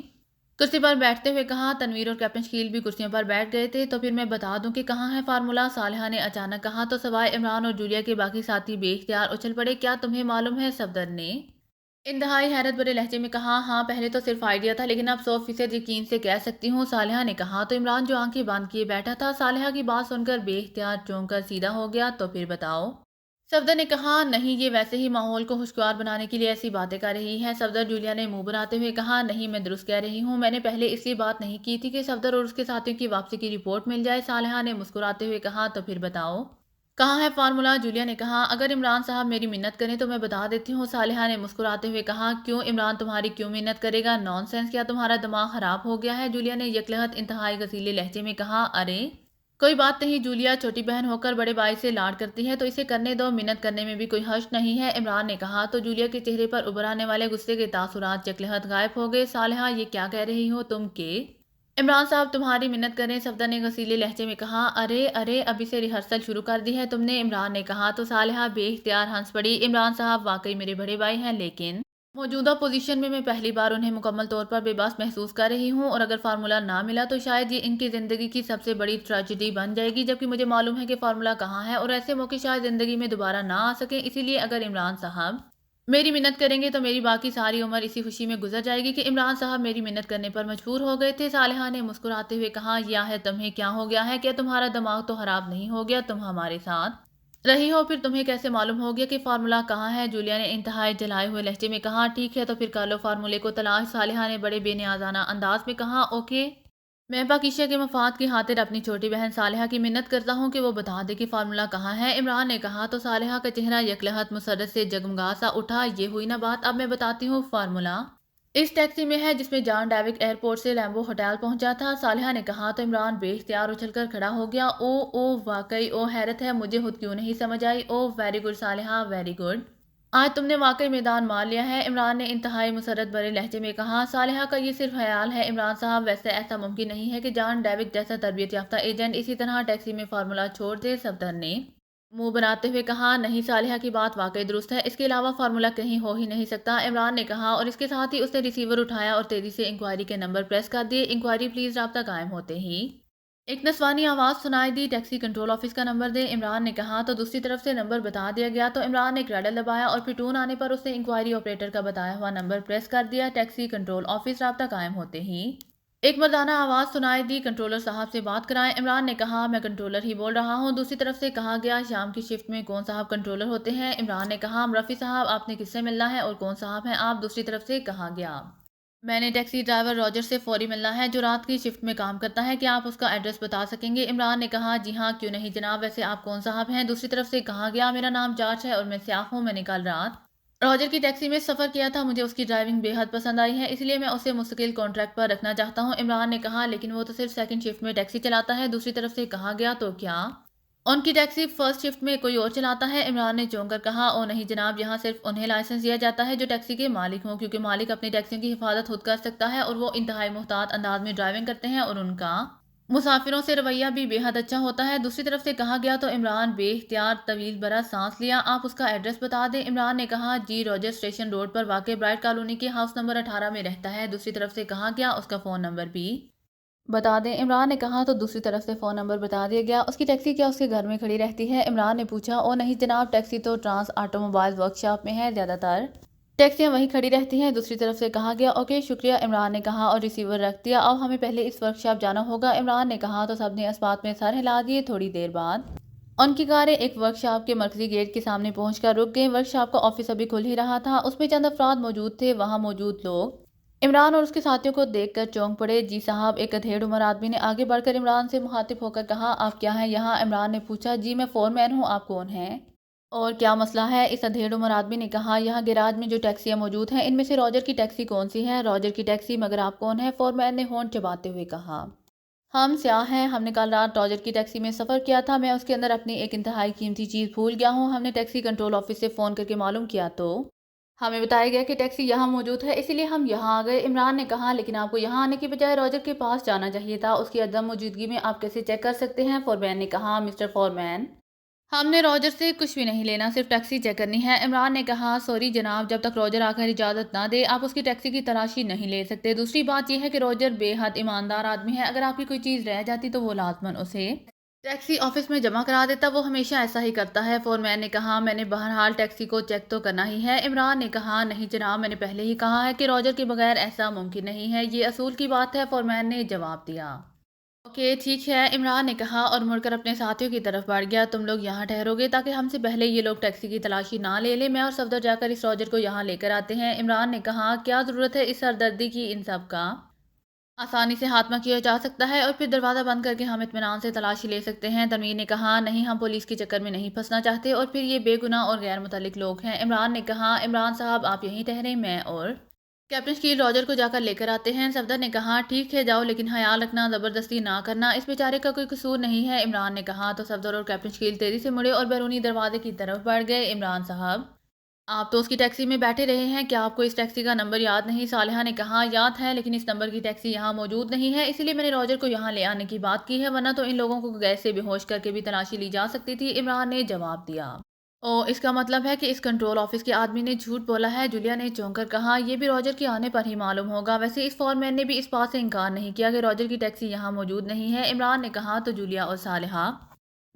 कुर्सी पर बैठते हुए कहा। तनवीर और कैप्टन शकील भी कुर्सियों पर बैठ गए थे। तो फिर मैं बता दूं कि कहाँ है फार्मूला, सालिहा ने अचानक कहा। तो सवाए इमरान और जूलिया के बाकी साथी बेख्तियार उछल पड़े। क्या तुम्हें मालूम है, सफदर ने انتہائی حیرت بھرے لہجے میں کہا، ہاں پہلے تو صرف آئیڈیا تھا لیکن اب 100% یقین سے کہہ سکتی ہوں، صالحہ نے کہا۔ تو عمران جو آنکھیں بند کیے بیٹھا تھا، صالحہ کی بات سن کر بے اختیار چونک کر سیدھا ہو گیا۔ تو پھر بتاؤ؟ صفدر نے کہا، نہیں یہ ویسے ہی ماحول کو خوشگوار بنانے کے لیے ایسی باتیں کر رہی ہے۔ صفدر جولیا نے منہ بناتے ہوئے کہا، نہیں میں درست کہہ رہی ہوں، میں نے پہلے اس لیے بات نہیں کی تھی کہ صفدر اور اس کے ساتھیوں کی واپسی کی رپورٹ مل جائے۔ صالحہ نے مسکراتے ہوئے کہا، تو پھر بتاؤ؟ کہاں ہے فارمولا؟ جولیا نے کہا، اگر عمران صاحب میری منت کریں تو میں بتا دیتی ہوں۔ صالحہ نے مسکراتے ہوئے کہا، کیوں عمران تمہاری کیوں منت کرے گا؟ نان سینس، کیا تمہارا دماغ خراب ہو گیا ہے؟ جولیا نے یکلہت انتہائی غصیلے لہجے میں کہا، ارے کوئی بات نہیں جولیا، چھوٹی بہن ہو کر بڑے بھائی سے لاڈ کرتی ہے تو اسے کرنے دو، منت کرنے میں بھی کوئی حرج نہیں ہے، عمران نے کہا۔ تو جولیا کے چہرے پر ابھر آنے والے غصے کے تاثرات یکلہت غائب ہو گئے۔ صالحہ یہ کیا کہہ رہی ہو تم کہ عمران صاحب تمہاری منت کریں؟ صفدر نے غصیلے لہجے میں کہا، ارے ارے ابھی سے ریہرسل شروع کر دی ہے تم نے، عمران نے کہا۔ تو صالحہ بے اختیار ہنس پڑی، عمران صاحب واقعی میرے بڑے بھائی ہیں لیکن موجودہ پوزیشن میں پہلی بار انہیں مکمل طور پر بے بس محسوس کر رہی ہوں، اور اگر فارمولا نہ ملا تو شاید یہ ان کی زندگی کی سب سے بڑی ٹریجڈی بن جائے گی، جبکہ مجھے معلوم ہے کہ فارمولا کہاں ہے اور ایسے موقع شاید زندگی میں دوبارہ نہ آ سکیں، اسی لیے اگر عمران صاحب میری منت کریں گے تو میری باقی ساری عمر اسی خوشی میں گزر جائے گی کہ عمران صاحب میری منت کرنے پر مجبور ہو گئے تھے۔ صالحہ نے مسکراتے ہوئے کہا، یا ہے تمہیں کیا ہو گیا ہے؟ کیا تمہارا دماغ تو خراب نہیں ہو گیا؟ تم ہمارے ساتھ رہی ہو پھر تمہیں کیسے معلوم ہو گیا کہ فارمولا کہاں ہے؟ جولیا نے انتہائی جلائے ہوئے لہجے میں کہا، ٹھیک ہے تو پھر کر لو فارمولے کو تلاش۔ صالحہ نے بڑے بے نیازانہ انداز میں کہا، اوکے میں پاکیزہ کے مفاد کی خاطر اپنی چھوٹی بہن صالحہ کی منت کرتا ہوں کہ وہ بتا دے کہ فارمولا کہاں ہے، عمران نے کہا۔ تو صالحہ کا چہرہ یکلہت مسرت سے جگمگا سا اٹھا، یہ ہوئی نا بات، اب میں بتاتی ہوں فارمولا اس ٹیکسی میں ہے جس میں جان ڈیوک ایئرپورٹ سے لیمبو ہوٹل پہنچا تھا، صالحہ نے کہا۔ تو عمران بے اختیار اچھل کر کھڑا ہو گیا، او او واقعی، او حیرت ہے، مجھے خود کیوں نہیں سمجھ آئی، او ویری گڈ صالحہ ویری گڈ، آج تم نے واقعی میدان مار لیا ہے، عمران نے انتہائی مسرت بھرے لہجے میں کہا۔ صالحہ کا یہ صرف خیال ہے عمران صاحب، ویسے ایسا ممکن نہیں ہے کہ جان ڈیوک جیسا تربیت یافتہ ایجنٹ اسی طرح ٹیکسی میں فارمولا چھوڑ دے، صفدر نے منہ بناتے ہوئے کہا، نہیں صالحہ کی بات واقعی درست ہے، اس کے علاوہ فارمولا کہیں ہو ہی نہیں سکتا، عمران نے کہا، اور اس کے ساتھ ہی اس نے ریسیور اٹھایا اور تیزی سے انکوائری کے نمبر پریس کر دیے۔ انکوائری پلیز، رابطہ قائم ہوتے ہی ایک نسوانی آواز سنائی دی، ٹیکسی کنٹرول آفس کا نمبر دیں، عمران نے کہا۔ تو دوسری طرف سے نمبر بتا دیا گیا، تو عمران نے کریڈل دبایا اور پھر ٹون آنے پر اس نے انکوائری آپریٹر کا بتایا ہوا نمبر پریس کر دیا، ٹیکسی کنٹرول آفس، رابطہ قائم ہوتے ہی ایک مردانہ آواز سنائی دی، کنٹرولر صاحب سے بات کرائیں، عمران نے کہا، میں کنٹرولر ہی بول رہا ہوں۔ دوسری طرف سے کہا گیا، شام کی شفٹ میں کون صاحب کنٹرولر ہوتے ہیں؟ عمران نے کہا، رفیع صاحب، آپ نے کس سے ملنا ہے اور کون صاحب ہیں آپ؟ دوسری طرف سے کہا گیا، میں نے ٹیکسی ڈرائیور راجر سے فوری ملنا ہے جو رات کی شفٹ میں کام کرتا ہے، کیا آپ اس کا ایڈریس بتا سکیں گے؟ عمران نے کہا، جی ہاں کیوں نہیں جناب، ویسے آپ کون صاحب ہیں؟ دوسری طرف سے کہا گیا، میرا نام جارج ہے اور میں سیاح ہوں، میں نے کل رات راجر کی ٹیکسی میں سفر کیا تھا، مجھے اس کی ڈرائیونگ بے حد پسند آئی ہے، اس لیے میں اسے مستقل کانٹریکٹ پر رکھنا چاہتا ہوں، عمران نے کہا، لیکن وہ تو صرف سیکنڈ شفٹ میں ٹیکسی چلاتا ہے۔ دوسری طرف سے کہا گیا، تو کیا ان کی ٹیکسی فرسٹ شفٹ میں کوئی اور چلاتا ہے؟ عمران نے چونک کر کہا، او نہیں جناب، یہاں صرف انہیں لائسنس دیا جاتا ہے جو ٹیکسی کے مالک ہوں، کیونکہ مالک اپنی ٹیکسیوں کی حفاظت خود کر سکتا ہے اور وہ انتہائی محتاط انداز میں ڈرائیونگ کرتے ہیں اور ان کا مسافروں سے رویہ بھی بے حد اچھا ہوتا ہے۔ دوسری طرف سے کہا گیا، تو عمران بے اختیار طویل برا سانس لیا، آپ اس کا ایڈریس بتا دیں؟ عمران نے کہا، جی راجر اسٹیشن روڈ پر واقع برائٹ کالونی کے ہاؤس نمبر 18 میں رہتا ہے۔ دوسری طرف سے کہا گیا، اس کا فون نمبر بھی بتا دیں؟ عمران نے کہا۔ تو دوسری طرف سے فون نمبر بتا دیا گیا۔ اس کی ٹیکسی کیا اس کے گھر میں کھڑی رہتی ہے؟ عمران نے پوچھا۔ او نہیں جناب، ٹیکسی تو trans automobile workshop میں ہے، زیادہ تر ٹیکسیاں وہیں کھڑی رہتی ہیں۔ دوسری طرف سے کہا گیا، اوکے شکریہ، عمران نے کہا اور ریسیور رکھ دیا۔ اب ہمیں پہلے اس ورک شاپ جانا ہوگا، عمران نے کہا۔ تو سب نے اس بات میں سر ہلا دیے۔ تھوڑی دیر بعد ان کی کاریں ایک ورک شاپ کے مرکزی گیٹ کے سامنے پہنچ کر رک گئیں۔ ورک شاپ کا آفس ابھی کھل ہی رہا تھا، اس میں چند افراد موجود تھے۔ وہاں موجود لوگ عمران اور اس کے ساتھیوں کو دیکھ کر چونک پڑے۔ جی صاحب، ایک ادھیڑ عمر آدمی نے آگے بڑھ کر عمران سے مخاطب ہو کر کہا، آپ کیا ہیں یہاں؟ عمران نے پوچھا، جی میں فور مین ہوں، آپ کون ہیں اور کیا مسئلہ ہے؟ اس ادھیڑ عمر آدمی نے کہا، یہاں گیراج میں جو ٹیکسیاں موجود ہیں ان میں سے راجر کی ٹیکسی کون سی ہے؟ راجر کی ٹیکسی، مگر آپ کون ہیں؟ فور مین نے ہونٹ چباتے ہوئے کہا، ہم سیاح ہیں، ہم نے کل رات راجر کی ٹیکسی میں سفر کیا تھا، میں اس کے اندر اپنی ایک انتہائی قیمتی چیز بھول گیا ہوں، ہم نے ٹیکسی کنٹرول آفس سے فون کر کے معلوم کیا تو ہمیں بتایا گیا کہ ٹیکسی یہاں موجود ہے، اسی لیے ہم یہاں آ گئے۔ عمران نے کہا، لیکن آپ کو یہاں آنے کی بجائے راجر کے پاس جانا چاہیے تھا، اس کی عدم موجودگی میں آپ کیسے چیک کر سکتے ہیں؟ فورمین نے کہا، مسٹر فورمین، ہم نے راجر سے کچھ بھی نہیں لینا، صرف ٹیکسی چیک کرنی ہے۔ عمران نے کہا، سوری جناب، جب تک راجر آ کر اجازت نہ دے آپ اس کی ٹیکسی کی تلاشی نہیں لے سکتے۔ دوسری بات یہ ہے کہ راجر بے حد ایماندار آدمی ہے، اگر آپ کی کوئی چیز رہ جاتی تو وہ لازماً اسے टैक्सी ऑफिस में जमा करा देता, वो हमेशा ऐसा ही करता है। फोरमैन ने कहा, मैंने बहरहाल टैक्सी को चेक तो करना ही है। इमरान ने कहा, नहीं जनाब, मैंने पहले ही कहा है कि रॉजर के बगैर ऐसा मुमकिन नहीं है, ये असूल की बात है, फोरमैन ने जवाब दिया। ओके ठीक है, इमरान ने कहा और मुड़कर अपने साथियों की तरफ बढ़ गया। तुम लोग यहाँ ठहरोगे ताकि हमसे पहले ये लोग टैक्सी की तलाशी ना ले ले। मैं और सफदर जाकर इस रॉजर को यहाँ लेकर आते हैं। इमरान ने कहा, क्या ज़रूरत है इस सरदर्दी की इन सब का? आसानी से हाथमा किया जा सकता है और फिर दरवाज़ा बंद करके हम इत्मीनान से तलाशी ले सकते हैं। तनवीर ने कहा, नहीं, हम पुलिस के चक्कर में नहीं फंसना चाहते और फिर ये बेगुनाह और गैर मुतल्लिक लोग हैं। इमरान ने कहा, इमरान साहब आप यहीं ठहरें, मैं और कैप्टन शकील रॉजर को जाकर लेकर आते हैं। सफदर ने कहा, ठीक है जाओ, लेकिन ख्याल रखना ज़बरदस्ती ना करना, इस बेचारे का कोई कसूर नहीं है। इमरान ने कहा तो सफदर और कैप्टन शकील तेजी से मुड़े और बैरूनी दरवाजे की तरफ बढ़ गए। इमरान साहब, आप तो उसकी टैक्सी में बैठे रहे हैं, क्या आपको इस टैक्सी का नंबर याद नहीं? सालिहा ने कहा, याद है, लेकिन इस नंबर की टैक्सी यहाँ मौजूद नहीं है, इसीलिए मैंने रॉजर को यहाँ ले आने की बात की है, वरना तो इन लोगों को गैस से बेहोश करके भी तलाशी ली जा सकती थी। इमरान ने जवाब दिया। ओ, इसका मतलब है कि इस कंट्रोल ऑफिस के आदमी ने झूठ बोला है? जूलिया ने चौंक कर कहा, यह भी रॉजर के आने पर ही मालूम होगा। वैसे इस फॉरमैन ने भी इस बात से इनकार नहीं किया कि रॉजर की टैक्सी यहाँ मौजूद नहीं है। इमरान ने कहा, तो जूलिया और सालिहा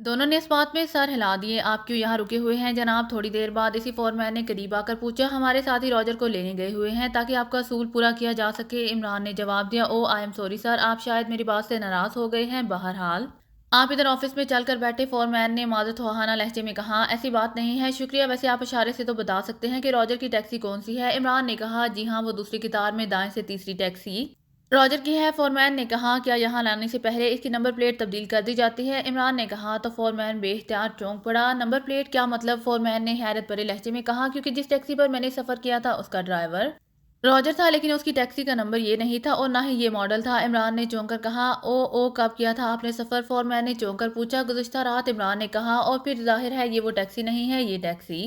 दोनों ने इस बात में सर हिला दिए। आप क्यों यहाँ रुके हुए हैं जनाब? थोड़ी देर बाद इसी फॉरमैन ने करीब आकर पूछा। हमारे साथी रॉजर को लेने गए हुए हैं ताकि आपका असूल पूरा किया जा सके। इमरान ने जवाब दिया, ओ आई एम सॉरी सर, आप शायद मेरी बात से नाराज हो गए हैं। बहरहाल आप इधर ऑफिस में चल कर बैठे। फॉरमैन ने मादत ख्वाहाना लहजे में कहा, ऐसी बात नहीं है, शुक्रिया। वैसे आप इशारे से तो बता सकते हैं कि रॉजर की टैक्सी कौन सी है? इमरान ने कहा, जी हाँ, वो दूसरी कितार में दाएं से तीसरी टैक्सी रॉजर की है। फॉरमैन ने कहा, क्या यहाँ लाने से पहले इसकी नंबर प्लेट तब्दील कर दी जाती है? इमरान ने कहा तो फॉरमैन बेख्तियार चौंक पड़ा। नंबर प्लेट क्या मतलब? फॉरमैन ने हैरत भरे लहजे में कहा, क्योंकि जिस टैक्सी पर मैंने सफ़र किया था उसका ड्राइवर रॉजर था, लेकिन उसकी टैक्सी का नंबर ये नहीं था और ना ही ये मॉडल था। इमरान ने चौंक कर कहा, ओ कब किया था आपने सफ़र? फॉरमैन ने चौंक कर पूछा, गुज़िश्ता रात। इमरान ने कहा, और फिर जाहिर है ये वो टैक्सी नहीं है, ये टैक्सी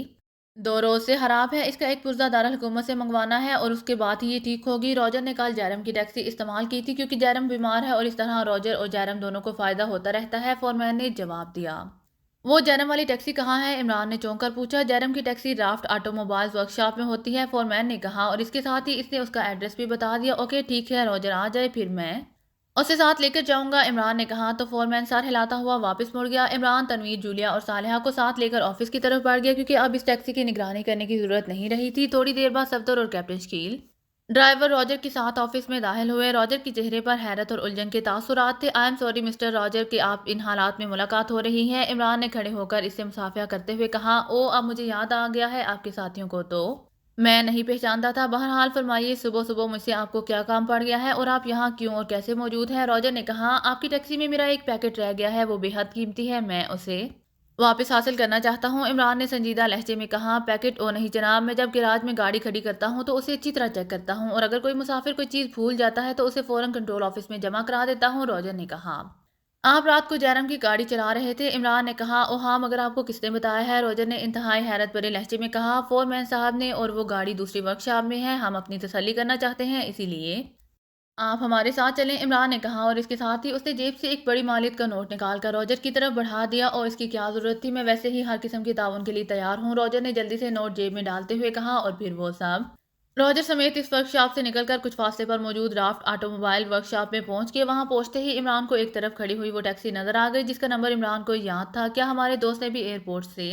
2 रोज़ से खराब है, इसका एक पुर्जा दारुल हुकूमत से मंगवाना है और उसके बाद ही ये ठीक होगी। रॉजर ने कल जैरम की टैक्सी इस्तेमाल की थी क्योंकि जैरम बीमार है और इस तरह रॉजर और जैरम दोनों को फ़ायदा होता रहता है। फॉरमैन ने जवाब दिया। वो जैरम वाली टैक्सी कहाँ है? इमरान ने चौंक कर पूछा। जैरम की टैक्सी राफ्ट ऑटोमोबाइल्स वर्कशॉप में होती है, फॉरमैन ने कहा, और इसके साथ ही इसने उसका एड्रेस भी बता दिया। ओके ठीक है, रॉजर आ जाए फिर मैं उसे साथ लेकर जाऊंगा। इमरान ने कहा तो फॉरमैन सर हिलाता हुआ वापस मुड़ गया। इमरान, तनवीर, जूलिया और सालिहा को साथ लेकर ऑफिस की तरफ बढ़ गया क्योंकि अब इस टैक्सी की निगरानी करने की जरूरत नहीं रही थी। थोड़ी देर बाद सफदर और कैप्टन शकील ड्राइवर रॉजर के साथ ऑफिस में दाखिल हुए। रॉजर के चेहरे पर हैरत और उलझन के तासुरात थे। I am sorry mister Roger कि आप इन हालात में मुलाकात हो रही है। इमरान ने खड़े होकर इससे मुसाफिया करते हुए कहा, ओ अब मुझे याद आ गया है, आपके साथियों को तो मैं नहीं पहचानता था। बहरहाल फरमाइए, सुबह सुबह मुझसे आपको क्या काम पड़ गया है और आप यहाँ क्यों और कैसे मौजूद हैं? रॉजर ने कहा, आपकी टैक्सी में मेरा एक पैकेट रह गया है, वो बेहद कीमती है, मैं उसे वापस हासिल करना चाहता हूँ। इमरान ने संजीदा लहजे में कहा, पैकेट? ओ नहीं जनाब, मैं जब गैराज में गाड़ी खड़ी करता हूँ तो उसे अच्छी तरह चेक करता हूँ और अगर कोई मुसाफिर कोई चीज़ भूल जाता है तो उसे फ़ौरन कंट्रोल ऑफिस में जमा करा देता हूँ। रॉजर ने कहा, आप रात को जैरम की गाड़ी चला रहे थे? इमरान ने कहा, ओ हाँ, मगर आपको किसने बताया है? रॉजर ने इंतहाई हैरत भरे लहजे में कहा, फोरमैन साहब ने, और वो गाड़ी दूसरी वर्कशॉप में है, हम अपनी तसल्ली करना चाहते हैं, इसीलिए आप हमारे साथ चलें। इमरान ने कहा और इसके साथ ही उसने जेब से एक बड़ी मालियत का नोट निकाल कर रॉजर की तरफ बढ़ा दिया। और इसकी क्या ज़रूरत थी, मैं वैसे ही हर किस्म के ताउन के लिए तैयार हूँ। रॉजर ने जल्दी से नोट जेब में डालते हुए कहा और फिर वो सब रॉजर समेत इस वर्कशॉप से निकलकर कुछ फासले पर मौजूद राफ्ट ऑटोमोबाइल वर्कशॉप में पहुंच गए। वहां पहुंचते ही इमरान को एक तरफ खड़ी हुई वो टैक्सी नजर आ गई जिसका नंबर इमरान को याद था। क्या हमारे दोस्त ने भी एयरपोर्ट से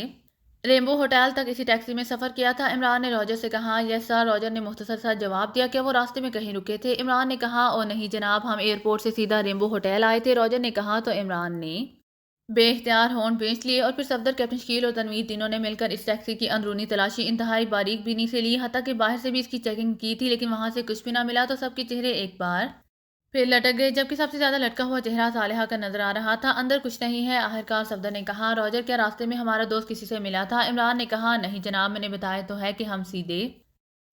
रेनबो होटल तक इसी टैक्सी में सफ़र किया था? इमरान ने रॉजर से कहा, यस सर। रॉजर ने मुख्तसर सा जवाब दिया। क्या वो रास्ते में कहीं रुके थे? इमरान ने कहा, ओ नहीं जनाब, हम एयरपोर्ट से सीधा रेनबो होटल आए थे। रॉजर ने कहा तो इमरान ने बेख्तियार होंठ बेच लिए और फिर सफदर, कैप्टन शकील और तनवीर तीनों ने मिलकर इस टैक्सी की अंदरूनी तलाशी इंतहाई बारीक बीनी से ली। हत्ता कि बाहर से भी इसकी चेकिंग की थी, लेकिन वहां से कुछ भी ना मिला तो सबके चेहरे एक बार फिर लटक गए, जबकि सबसे ज्यादा लटका हुआ चेहरा सालिहा का नजर आ रहा था। अंदर कुछ नहीं है। आखिरकार सफदर ने कहा, रॉजर क्या रास्ते में हमारा दोस्त किसी से मिला था? इमरान ने कहा, नहीं जनाब, मैंने बताया तो है कि हम सीधे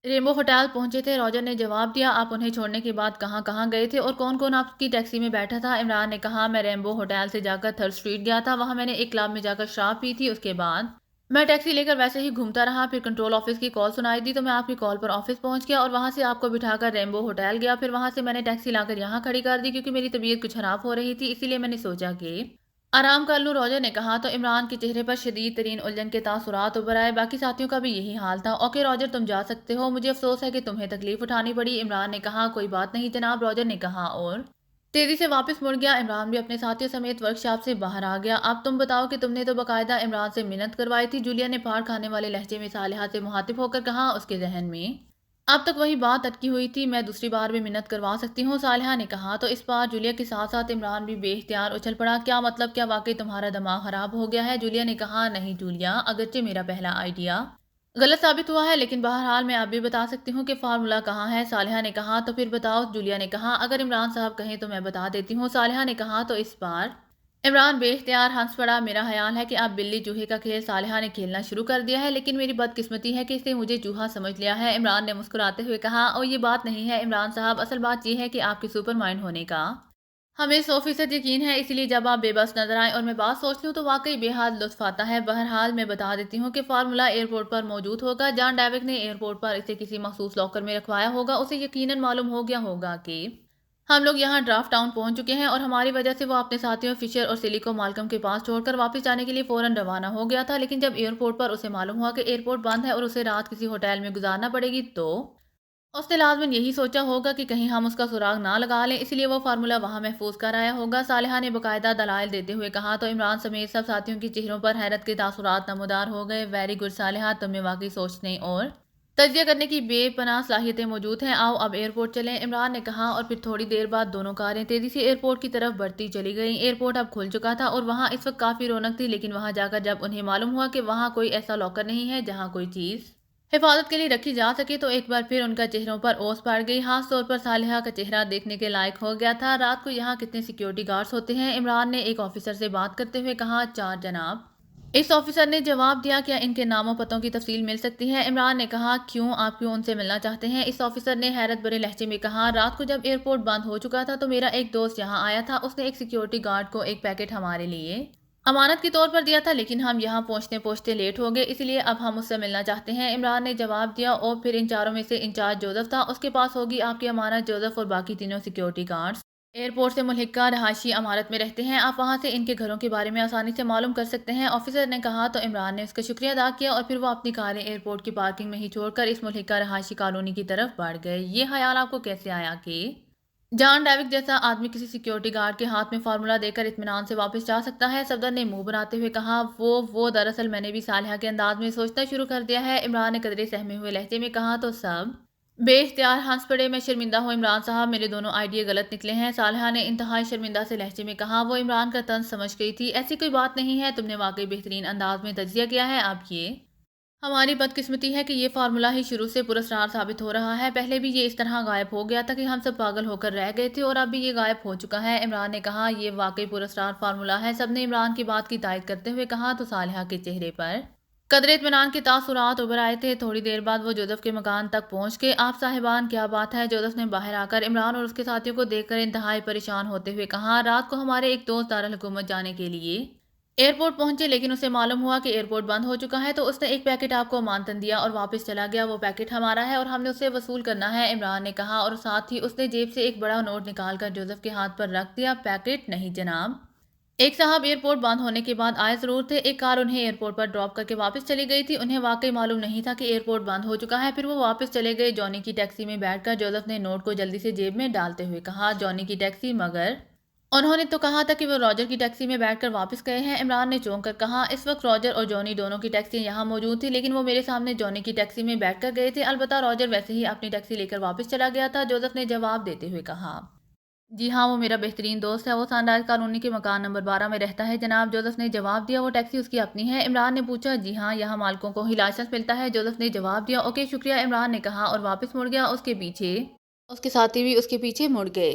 रेनबो होटल पहुंचे थे। रॉजर ने जवाब दिया, आप उन्हें छोड़ने के बाद कहाँ कहाँ गए थे और कौन कौन आपकी टैक्सी में बैठा था? इमरान ने कहा, मैं रेनबो होटल से जाकर थर्ड स्ट्रीट गया था, वहां मैंने एक क्लब में जाकर शराब पी थी, उसके बाद मैं टैक्सी लेकर वैसे ही घूमता रहा, फिर कंट्रोल ऑफिस की कॉल सुनाई दी तो मैं आपकी कॉल पर ऑफिस पहुंच गया और वहां से आपको बिठाकर रेनबो होटल गया। फिर वहां से मैंने टैक्सी लाकर यहाँ खड़ी कर दी क्योंकि मेरी तबीयत कुछ खराब हो रही थी, इसीलिए मैंने सोचा कि आराम कर लूं। रॉजर ने कहा तो इमरान के चेहरे पर शदीद तरीन उलझन के तासुरात उभर आए। बाकी साथियों का भी यही हाल था। ओके रॉजर, तुम जा सकते हो, मुझे अफसोस है कि तुम्हें तकलीफ उठानी पड़ी। इमरान ने कहा, कोई बात नहीं जनाब। रॉजर ने कहा, और तेजी سے واپس مڑ گیا۔ عمران بھی اپنے ساتھیوں سمیت ورکشاپ سے باہر آ گیا۔ اب تم بتاؤ کہ تم نے تو باقاعدہ عمران سے منت کروائی تھی، جولیا نے پھاڑ کھانے والے لہجے میں صالحہ سے مخاطب ہو کر کہا۔ اس کے ذہن میں اب تک وہی بات اٹکی ہوئی تھی۔ میں دوسری بار بھی منت کروا سکتی ہوں، صالحہ نے کہا۔ تو اس بار جولیا کے ساتھ ساتھ عمران بھی بے اختیار اچھل پڑا۔ کیا مطلب؟ کیا واقعی تمہارا دماغ خراب ہو گیا ہے؟ جولیا نے کہا۔ نہیں جولیا، اگرچہ میرا پہلا آئیڈیا غلط ثابت ہوا ہے، لیکن بہرحال میں اب بھی بتا سکتی ہوں کہ فارمولہ کہاں ہے، صالحہ نے کہا۔ تو پھر بتاؤ، جولیا نے کہا۔ اگر عمران صاحب کہیں تو میں بتا دیتی ہوں، صالحہ نے کہا۔ تو اس بار عمران بے اختیار ہنس پڑا۔ میرا خیال ہے کہ اب بلی چوہے کا کھیل صالحہ نے کھیلنا شروع کر دیا ہے، لیکن میری بدقسمتی ہے کہ اس نے مجھے چوہا سمجھ لیا ہے، عمران نے مسکراتے ہوئے کہا۔ اور یہ بات نہیں ہے عمران صاحب، اصل بات یہ ہے کہ آپ کے سپر مائنڈ ہونے کا ہمیں 100% یقین ہے، اسی لیے جب آپ بے بس نظر آئیں اور میں بات سوچ لوں تو واقعی بے حد لطف آتا ہے۔ بہرحال میں بتا دیتی ہوں کہ فارمولہ ایئرپورٹ پر موجود ہوگا۔ جان ڈیوک نے ایئرپورٹ پر اسے کسی مخصوص لاکر میں رکھوایا ہوگا۔ اسے یقیناً معلوم ہو گیا ہوگا کہ ہم لوگ یہاں ڈرافٹ ٹاؤن پہنچ چکے ہیں، اور ہماری وجہ سے وہ اپنے ساتھیوں فشر اور سلی کو مالکم کے پاس چھوڑ کر واپس جانے کے لیے فوراً روانہ ہو گیا تھا۔ لیکن جب ایئرپورٹ پر اسے معلوم ہوا کہ ایئرپورٹ بند ہے اور اسے رات کسی ہوٹل میں گزارنا پڑے گی، تو اس نے لازماً یہی سوچا ہوگا کہ کہیں ہم اس کا سراغ نہ لگا لیں، اس لیے وہ فارمولہ وہاں محفوظ کر آیا ہوگا، صالحہ نے باقاعدہ دلائل دیتے ہوئے کہا۔ تو عمران سمیت سب ساتھیوں کے چہروں پر حیرت کے تاثرات نمودار ہو گئے۔ ویری گڈ صالحہ، تم میں واقعی سوچنے اور تجزیہ کرنے کی بے پناہ صلاحیتیں موجود ہیں۔ آؤ اب ایئرپورٹ چلیں، عمران نے کہا، اور پھر تھوڑی دیر بعد دونوں کاریں تیزی سے ایئرپورٹ کی طرف بڑھتی چلی گئیں۔ ایئرپورٹ اب کھل چکا تھا اور وہاں اس وقت کافی رونق تھی، لیکن وہاں جا کر جب انہیں معلوم ہوا کہ وہاں کوئی ایسا لاکر نہیں ہے جہاں کوئی چیز حفاظت کے لیے رکھی جا سکے، تو ایک بار پھر ان کا چہروں پر اوس پڑ گئی۔ خاص طور پر صالحہ کا چہرہ دیکھنے کے لائق ہو گیا تھا۔ رات کو یہاں کتنے سیکیورٹی گارڈز ہوتے ہیں؟ عمران نے ایک آفیسر سے بات کرتے ہوئے کہا۔ 4 جناب، اس آفیسر نے جواب دیا۔ کیا ان کے نام و پتوں کی تفصیل مل سکتی ہے؟ عمران نے کہا۔ کیوں، آپ کیوں ان سے ملنا چاہتے ہیں؟ اس آفیسر نے حیرت بھرے لہجے میں کہا۔ رات کو جب ایئرپورٹ بند ہو چکا تھا تو میرا ایک دوست یہاں آیا تھا، اس نے ایک سیکیورٹی گارڈ کو ایک پیکٹ ہمارے لیے امانت کے طور پر دیا تھا، لیکن ہم یہاں پہنچتے پہنچتے لیٹ ہو گئے، اس لیے اب ہم اس سے ملنا چاہتے ہیں، عمران نے جواب دیا۔ اور پھر ان چاروں میں سے انچارج جوزف تھا، اس کے پاس ہوگی آپ کی امانت۔ جوزف اور باقی تینوں سیکیورٹی گارڈز ایئرپورٹ سے ملحقہ رہائشی عمارت میں رہتے ہیں، آپ وہاں سے ان کے گھروں کے بارے میں آسانی سے معلوم کر سکتے ہیں، آفیسر نے کہا۔ تو عمران نے اس کا شکریہ ادا کیا اور پھر وہ اپنی کاریں ایئرپورٹ کی پارکنگ میں ہی چھوڑ کر اس ملحقہ رہائشی کالونی کی طرف بڑھ گئے۔ یہ خیال آپ کو کیسے آیا کہ جان ڈیوک جیسا آدمی کسی سیکیورٹی گارڈ کے ہاتھ میں فارمولہ دے کر اطمینان سے واپس جا سکتا ہے؟ صفدر نے منہ بناتے ہوئے کہا۔ وہ دراصل میں نے بھی صالحہ کے انداز میں سوچنا شروع کر دیا ہے، عمران نے قدرے سہمے ہوئے لہجے میں کہا۔ تو سب بے اختیار ہنس پڑے۔ میں شرمندہ ہوں عمران صاحب، میرے دونوں آئیڈیے غلط نکلے ہیں، صالحہ نے انتہائی شرمندہ سے لہجے میں کہا۔ وہ عمران کا طنز سمجھ گئی تھی۔ ایسی کوئی بات نہیں ہے، تم نے واقعی بہترین انداز میں تجزیہ کیا ہے۔ اب یہ ہماری بدقسمتی ہے کہ یہ فارمولہ ہی شروع سے پراسرار ثابت ہو رہا ہے، پہلے بھی یہ اس طرح غائب ہو گیا تھا کہ ہم سب پاگل ہو کر رہ گئے تھے، اور اب بھی یہ غائب ہو چکا ہے، عمران نے کہا۔ یہ واقعی پراسرار فارمولہ ہے، سب نے عمران کی بات کی تائید کرتے ہوئے کہا۔ تو صالحہ کے چہرے پر قدرے اطمینان کے تاثرات ابھر آئے تھے۔ تھوڑی دیر بعد وہ جوزف کے مکان تک پہنچ گئے۔ آپ صاحبان، کیا بات ہے؟ جوزف نے باہر آ کر عمران اور اس کے ساتھیوں کو دیکھ کر انتہائی پریشان ہوتے ہوئے کہا۔ رات کو ہمارے ایک دوست دارالحکومت جانے کے لیے ایئرپورٹ پہنچے، لیکن اسے معلوم ہوا کہ ایئرپورٹ بند ہو چکا ہے، تو اس نے ایک پیکٹ آپ کو امانتاً دیا اور واپس چلا گیا۔ وہ پیکٹ ہمارا ہے اور ہم نے اسے وصول کرنا ہے، عمران نے کہا، اور ساتھ ہی اس نے جیب سے ایک بڑا نوٹ نکال کر جوزف کے ہاتھ پر رکھ دیا۔ پیکٹ نہیں جناب، ایک صاحب ایئرپورٹ بند ہونے کے بعد آئے ضرور تھے، ایک کار انہیں ایئرپورٹ پر ڈراپ کر کے واپس چلی گئی تھی، انہیں واقعی معلوم نہیں تھا کہ ایئرپورٹ بند ہو چکا ہے، پھر وہ واپس چلے گئے۔ جونی کی ٹیکسی میں بیٹھ کر جوزف نے نوٹ کو جلدی سے جیب میں ڈالتے ہوئے کہا۔ جونی کی ٹیکسی؟ مگر انہوں نے تو کہا تھا کہ وہ راجر کی ٹیکسی میں بیٹھ کر واپس گئے ہیں، عمران نے چونک کر کہا۔ اس وقت راجر اور جونی دونوں کی ٹیکسی یہاں موجود تھی، لیکن وہ میرے سامنے جونی کی ٹیکسی میں بیٹھ کر گئے تھے، البتہ راجر ویسے ہی اپنی ٹیکسی لے کر واپس چلا گیا تھا، جوزف نے جواب دیتے ہوئے کہا۔ جی ہاں، وہ میرا بہترین دوست ہے، وہ سن رائز کالونی کے مکان نمبر 12 میں رہتا ہے جناب، جوزف نے جواب دیا۔ وہ ٹیکسی اس کی اپنی ہے؟ عمران نے پوچھا۔ جی ہاں، یہاں مالکوں کو ہی لائسنس ملتا ہے، جوزف نے جواب دیا۔ اوکے شکریہ، عمران نے کہا اور واپس مڑ گیا۔ اس کے پیچھے اس کے ساتھی بھی اس کے پیچھے مڑ گئے۔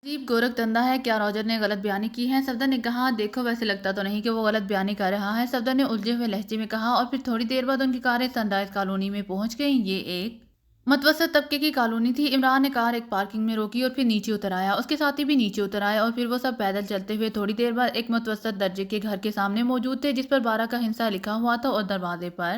عجیب گورکھ دھندا ہے، کیا راجر نے غلط بیانی کی ہے؟ صفدر نے کہا۔ دیکھو ویسے لگتا تو نہیں کہ وہ غلط بیانی کر رہا ہے، صفدر نے الجھے ہوئے لہجے میں کہا، اور پھر تھوڑی دیر بعد ان کی کاریں سن رائز کالونی میں پہنچ گئیں۔ یہ ایک متوسط طبقے کی کالونی تھی، عمران نے کار ایک پارکنگ میں روکی اور پھر نیچے اتر آیا، اس کے ساتھی بھی نیچے اتر آئے، اور پھر وہ سب پیدل چلتے ہوئے تھوڑی دیر بعد ایک متوسط درجے کے گھر کے سامنے موجود تھے، جس پر 12 کا ہندسہ لکھا ہوا تھا اور دروازے پر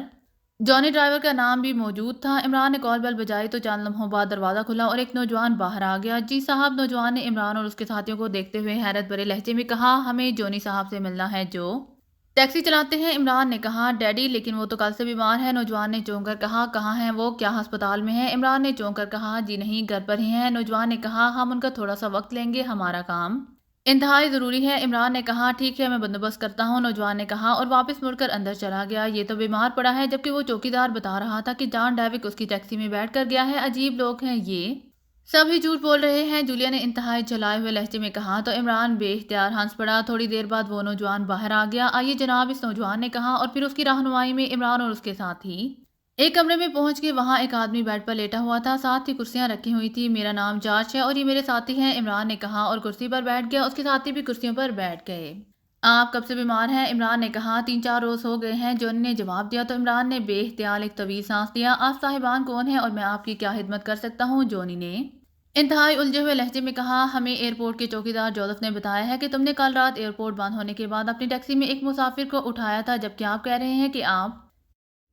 جونی ڈرائیور کا نام بھی موجود تھا۔ عمران نے کال بیل بجائی تو چند لمحوں بعد دروازہ کھلا اور ایک نوجوان باہر آ گیا۔ جی صاحب، نوجوان نے عمران اور اس کے ساتھیوں کو دیکھتے ہوئے حیرت بھرے لہجے میں کہا۔ ہمیں جونی صاحب سے ملنا ہے جو ٹیکسی چلاتے ہیں؟ عمران نے کہا ڈیڈی، لیکن وہ تو کل سے بیمار ہے۔ نوجوان نے چونک کر کہا کہاں ہیں وہ، کیا ہسپتال میں ہیں؟ عمران نے چونک کر کہا جی نہیں، گھر پر ہی ہیں۔ نوجوان نے کہا ہم ان کا تھوڑا سا وقت لیں گے، ہمارا کام انتہائی ضروری ہے۔ عمران نے کہا ٹھیک ہے، میں بندوبست کرتا ہوں۔ نوجوان نے کہا اور واپس مڑ کر اندر چلا گیا۔ یہ تو بیمار پڑا ہے، جبکہ وہ چوکیدار بتا رہا تھا کہ جان ڈیوک اس کی ٹیکسی میں بیٹھ کر گیا ہے۔ عجیب لوگ ہیں یہ، سب ہی جھوٹ بول رہے ہیں، جولیا نے انتہائی جھلائے ہوئے لہجے میں کہا تو عمران بے اختیار ہنس پڑا۔ تھوڑی دیر بعد وہ نوجوان باہر آ گیا۔ آئیے جناب، اس نوجوان نے کہا، اور پھر اس کی رہنمائی میں عمران اور اس کے ساتھی ایک کمرے میں پہنچ کے وہاں ایک آدمی بیڈ پر لیٹا ہوا تھا، ساتھ ہی کرسیاں رکھی ہوئی تھی۔ میرا نام جارج ہے اور یہ میرے ساتھی ہیں، عمران نے کہا اور کرسی پر بیٹھ گیا۔ اس کے ساتھی بھی کرسیوں پر بیٹھ گئے۔ آپ کب سے بیمار ہیں؟ عمران نے کہا 3-4 روز ہو گئے ہیں، جونی نے جواب دیا تو عمران نے بے اختیار ایک طویل سانس لیا۔ آپ صاحبان کون ہیں اور میں آپ کی کیا خدمت کر سکتا ہوں؟ جونی نے انتہائی الجھے ہوئے لہجے میں کہا ہمیں ایئرپورٹ کے چوکیدار جوزف نے بتایا ہے کہ تم نے کل رات ایئرپورٹ بند ہونے کے بعد اپنی ٹیکسی میں ایک مسافر کو اٹھایا تھا، جبکہ آپ کہہ رہے ہیں کہ آپ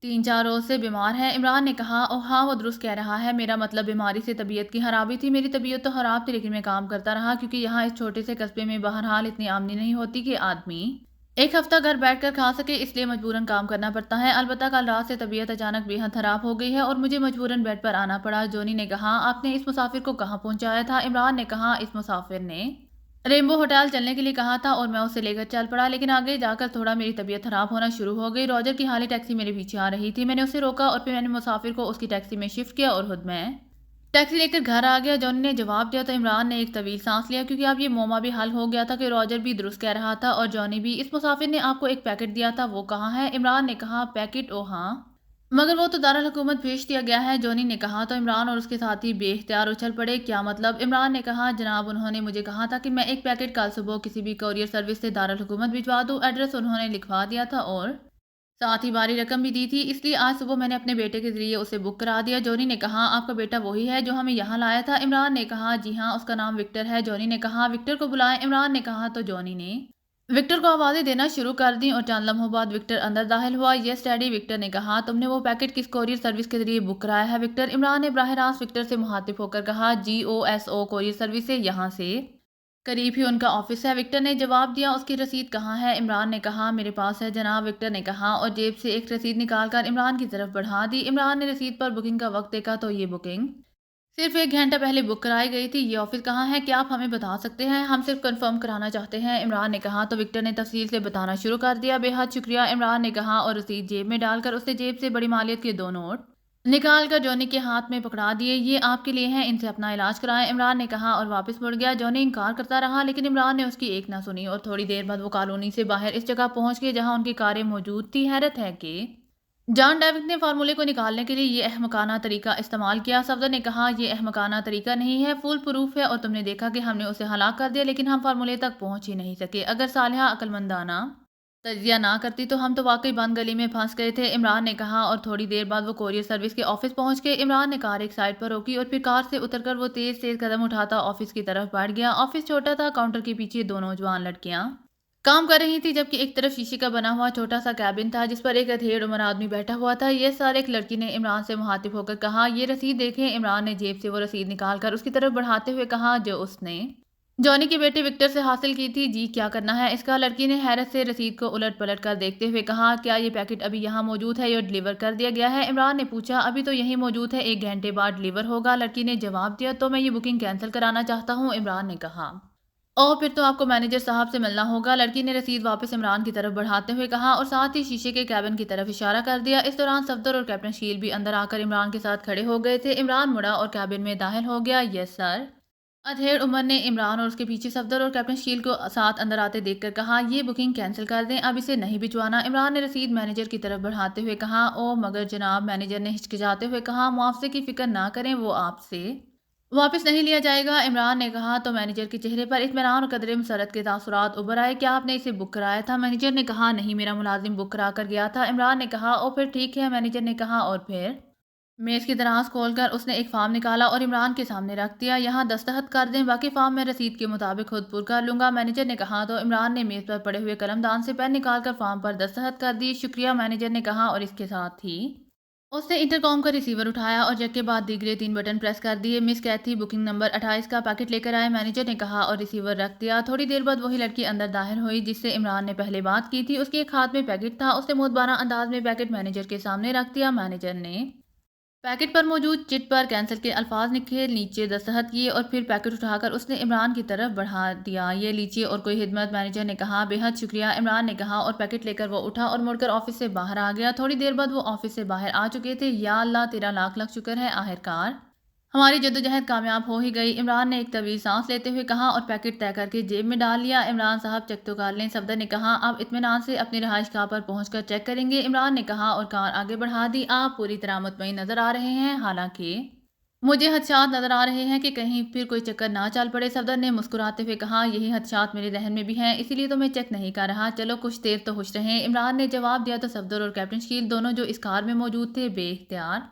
3-4 روز سے بیمار ہیں۔ عمران نے کہا اوہ ہاں، وہ درست کہہ رہا ہے، میرا مطلب بیماری سے طبیعت کی خرابی تھی۔ میری طبیعت تو خراب تھی، لیکن میں کام کرتا رہا، کیونکہ یہاں اس چھوٹے سے قصبے میں بہرحال اتنی آمدنی نہیں ہوتی کہ آدمی ایک ہفتہ گھر بیٹھ کر کھا سکے، اس لیے مجبوراً کام کرنا پڑتا ہے۔ البتہ کل رات سے طبیعت اچانک بے حد خراب ہو گئی ہے اور مجھے مجبوراً بیڈ پر آنا پڑا۔ جونی نے کہا آپ نے اس مسافر کو کہاں پہنچایا تھا؟ عمران نے کہا اس مسافر نے ریمبو ہوٹل چلنے کے لیے کہا تھا اور میں اسے لے کر چل پڑا، لیکن آگے جا کر تھوڑا میری طبیعت خراب ہونا شروع ہو گئی۔ روجر کی خالی ٹیکسی میرے پیچھے آ رہی تھی، میں نے اسے روکا اور پھر میں نے مسافر کو اس کی ٹیکسی میں شفٹ کیا اور خود میں ٹیکسی لے کر گھر آ گیا۔ جونی نے جواب دیا تو عمران نے ایک طویل سانس لیا، کیونکہ اب یہ موما بھی حل ہو گیا تھا کہ روجر بھی درست کہہ رہا تھا اور جونی بھی۔ اس مسافر نے آپ کو ایک پیکٹ دیا تھا، وہ کہاں ہے؟ عمران نے کہا پیکٹ؟ او ہاں، مگر وہ تو دارالحکومت بھیج دیا گیا ہے۔ جونی نے کہا تو عمران اور اس کے ساتھی بے اختیار اچھل پڑے۔ کیا مطلب؟ عمران نے کہا جناب، انہوں نے مجھے کہا تھا کہ میں ایک پیکٹ کل صبح کسی بھی کوریئر سروس سے دارالحکومت بھجوا دوں۔ ایڈریس انہوں نے لکھوا دیا تھا اور ساتھ ہی باری رقم بھی دی تھی، اس لیے آج صبح میں نے اپنے بیٹے کے ذریعے اسے بک کرا دیا۔ جونی نے کہا آپ کا بیٹا وہی ہے جو ہمیں یہاں لایا تھا؟ عمران نے کہا جی ہاں، اس کا نام وکٹر ہے۔ جونی نے کہا وکٹر کو بلائیں۔ عمران نے کہا تو جونی نے وکٹر کو آوازیں دینا شروع کر دیں اور چند لمحوں بعد وکٹر اندر داخل ہوا۔ یس ڈیڈی، وکٹر نے کہا تم نے وہ پیکٹ کس کوریئر سروس کے ذریعے بک کرایا ہے وکٹر؟ عمران نے براہ راست وکٹر سے مخاطب ہو کر کہا GOSO کوریئر سروس سے، یہاں سے قریب ہی ان کا آفس ہے۔ وکٹر نے جواب دیا اس کی رسید کہاں ہے؟ عمران نے کہا میرے پاس ہے جناب، وکٹر نے کہا اور جیب سے ایک رسید نکال کر عمران کی طرف بڑھا دی۔ عمران نے رسید پر بکنگ کا وقت دیکھا تو یہ بکنگ صرف 1 گھنٹہ پہلے بک کرائی گئی تھی۔ یہ آفس کہاں ہے؟ کیا آپ ہمیں بتا سکتے ہیں؟ ہم صرف کنفرم کرانا چاہتے ہیں، عمران نے کہا تو وکٹر نے تفصیل سے بتانا شروع کر دیا۔ بے حد شکریہ، عمران نے کہا اور رسید جیب میں ڈال کر اس نے جیب سے بڑی مالیت کے 2 نوٹ نکال کر جونی کے ہاتھ میں پکڑا دیے۔ یہ آپ کے لیے ہیں، ان سے اپنا علاج کرائیں، عمران نے کہا اور واپس مڑ گیا۔ جونی انکار کرتا رہا، لیکن عمران نے اس کی ایک نہ سنی اور تھوڑی دیر بعد وہ کالونی سے باہر اس جگہ پہنچ گئے جہاں ان کی کاریں موجود تھی۔ حیرت ہے کہ جان ڈیوک نے فارمولے کو نکالنے کے لیے یہ احمقانہ طریقہ استعمال کیا۔ صفدر نے کہا یہ احمقانہ طریقہ نہیں ہے، فول پروف ہے، اور تم نے دیکھا کہ ہم نے اسے ہلاک کر دیا، لیکن ہم فارمولے تک پہنچ ہی نہیں سکے۔ اگر صالحہ عقل مندانہ تجزیہ نہ کرتی تو ہم تو واقعی بند گلی میں پھنس گئے تھے، عمران نے کہا اور تھوڑی دیر بعد وہ کوریئر سروس کے آفس پہنچ گئے۔ عمران نے کار ایک سائڈ پر روکی اور پھر کار سے اتر کر وہ تیز تیز قدم اٹھاتا آفس کی طرف بڑھ گیا۔ آفس چھوٹا تھا، کاؤنٹر کے پیچھے 2 نوجوان لڑکیاں کام کر رہی تھی، جبکہ ایک طرف شیشے کا بنا ہوا چھوٹا سا کیبن تھا جس پر ایک ادھیڑ عمر آدمی بیٹھا ہوا تھا۔ یہ سر، ایک لڑکی نے عمران سے مخاطب ہو کر کہا یہ رسید دیکھیں۔ عمران نے جیب سے وہ رسید نکال کر اس کی طرف بڑھاتے ہوئے کہا جو اس نے جونی کے بیٹے وکٹر سے حاصل کی تھی۔ جی کیا کرنا ہے اس کا؟ لڑکی نے حیرت سے رسید کو الٹ پلٹ کر دیکھتے ہوئے کہا کیا یہ پیکٹ ابھی یہاں موجود ہے یا ڈیلیور کر دیا گیا ہے؟ عمران نے پوچھا ابھی تو یہیں موجود ہے، 1 گھنٹے بعد ڈیلیور ہوگا، لڑکی نے جواب دیا تو میں یہ بکنگ کینسل کرانا چاہتا ہوں، عمران نے کہا اوہ پھر تو آپ کو مینیجر صاحب سے ملنا ہوگا، لڑکی نے رسید واپس عمران کی طرف بڑھاتے ہوئے کہا اور ساتھ ہی شیشے کے کیبن کی طرف اشارہ کر دیا۔ اس دوران صفدر اور کیپٹن شیل بھی اندر آ کر عمران کے ساتھ کھڑے ہو گئے تھے۔ عمران مڑا اور کیبن میں داخل ہو گیا۔ یس سر، ادھیڑ عمر نے عمران اور اس کے پیچھے صفدر اور کیپٹن شیل کو ساتھ اندر آتے دیکھ کر کہا یہ بکنگ کینسل کر دیں، اب اسے نہیں بھجوانا۔ عمران نے رسید مینیجر کی طرف بڑھاتے ہوئے کہا او مگر جناب، مینیجر نے ہچکچاتے ہوئے کہا معاوضے کی فکر نہ کریں، وہ آپ سے واپس نہیں لیا جائے گا۔ عمران نے کہا تو مینیجر کے چہرے پر اطمینان اور قدرے مسرت کے تاثرات ابھر آئے۔ کیا آپ نے اسے بک کرایا تھا؟ مینیجر نے کہا نہیں، میرا ملازم بک کرا کر گیا تھا۔ عمران نے کہا او پھر ٹھیک ہے، مینیجر نے کہا اور پھر میز کی دراز کھول کر اس نے ایک فارم نکالا اور عمران کے سامنے رکھ دیا، یہاں دستخط کر دیں، باقی فارم میں رسید کے مطابق خود پر کر لوں گا، مینیجر نے کہا تو عمران نے میز پر پڑے ہوئے قلم دان سے پین نکال کر فارم پر دستخط کر دی۔ شکریہ، مینیجر نے کہا اور اس کے ساتھ ہی उसने इंटरकॉम का रिसीवर उठाया और जग के बाद दीगरे 3 बटन प्रेस कर दिए। मिस कैथी बुकिंग नंबर 28 का पैकेट लेकर आए, मैनेजर ने कहा और रिसीवर रख दिया। थोड़ी देर बाद वही लड़की अंदर दाखिल हुई जिससे इमरान ने पहले बात की थी। उसके एक हाथ में पैकेट था। उसने मुतबाना अंदाज में पैकेट मैनेजर के सामने रख दिया। मैनेजर ने पैकेट पर मौजूद चिट पर कैंसिल के अल्फाज लिखे, नीचे दस्तखत किए और फिर पैकेट उठाकर उसने इमरान की तरफ बढ़ा दिया। ये लीजिए और कोई खिदमत, मैनेजर ने कहा। बेहद शुक्रिया, इमरान ने कहा और पैकेट लेकर वो उठा और मुड़कर ऑफिस से बाहर आ गया। थोड़ी देर बाद वो ऑफिस से बाहर आ चुके थे। या अल्लाह, तेरा लाख लाख शुक्र है, आखिरकार हमारी जद्दोजहद कामयाब हो ही गई, इमरान ने एक तवील सांस लेते हुए कहा और पैकेट तय करके जेब में डाल लिया। इमरान साहब चेक तो कर लें, सफदर ने कहा। आप इत्मीनान से अपनी रहाइश गाह पर पहुंचकर चेक करेंगे, इमरान ने कहा और कार आगे बढ़ा दी। आप पूरी तरह मुतमईन नजर आ रहे हैं, हालांकि मुझे हदशात नजर आ रहे हैं कि कहीं फिर कोई चक्कर ना चल पड़े, सफदर ने मुस्कुराते हुए कहा। यही हदशात मेरे जहन में भी हैं, इसीलिए तो मैं चेक नहीं कर रहा। चलो कुछ देर तो खुश रहें, इमरान ने जवाब दिया। तो सफदर और कैप्टन शकील दोनों जो इस कार में मौजूद थे बेइख्तियार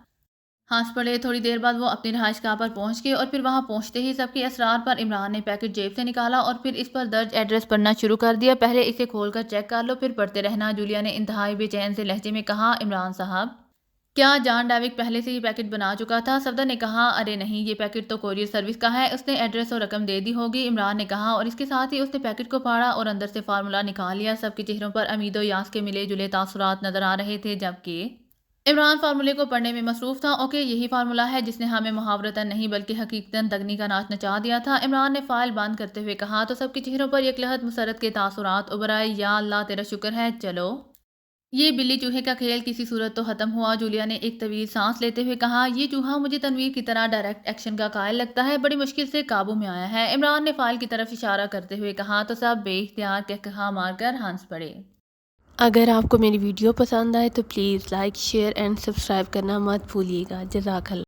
हंस पड़े। थोड़ी देर बाद वो अपनी रहाइश गाह पर पहुंच गए और फिर वहां पहुंचते ही सबके असरार पर इमरान ने पैकेट जेब से निकाला और फिर इस पर दर्ज एड्रेस पढ़ना शुरू कर दिया। पहले इसे खोलकर चेक कर लो, फिर पढ़ते रहना, जूलिया ने इंतहाई बेचैन से लहजे में कहा। इमरान साहब, क्या जॉन डेविक पहले से ही पैकेट बना चुका था? सफदर ने कहा। अरे नहीं, ये पैकेट तो कोरियर सर्विस का है, उसने एड्रेस और रकम दे दी होगी, इमरान ने कहा और इसके साथ ही उसने पैकेट को फाड़ा और अंदर से फार्मूला निकाल लिया। सबके चेहरों पर अमीदो यास के मिले जुले तासुरात नजर आ रहे थे, जबकि इमरान फार्मूले को पढ़ने में मसरूफ था। ओके, यही फार्मूला है जिसने हमें मुहावरतन नहीं बल्कि हकीकतन दगनी का नाच नचा दिया था, इमरान ने फाइल बंद करते हुए कहा। तो सबके चेहरों पर यकलहत मुसरत के तासुरात उभर आए। या अल्लाह, तेरा शुक्र है, चलो ये बिल्ली चूहे का खेल किसी सूरत तो खत्म हुआ, जूलिया ने एक तवील सांस लेते हुए कहा। ये चूहा मुझे तनवीर की तरह डायरेक्ट एक्शन का कायल लगता है, बड़ी मुश्किल से काबू में आया है, इमरान ने फाइल की तरफ इशारा करते हुए कहा। तो सब बेइख्तियार कहकहा मारकर हंस पड़े। अगर आपको मेरी वीडियो पसंद आए तो please like, share and subscribe करना मत भूलिएगा। जज़ाकल्लाह।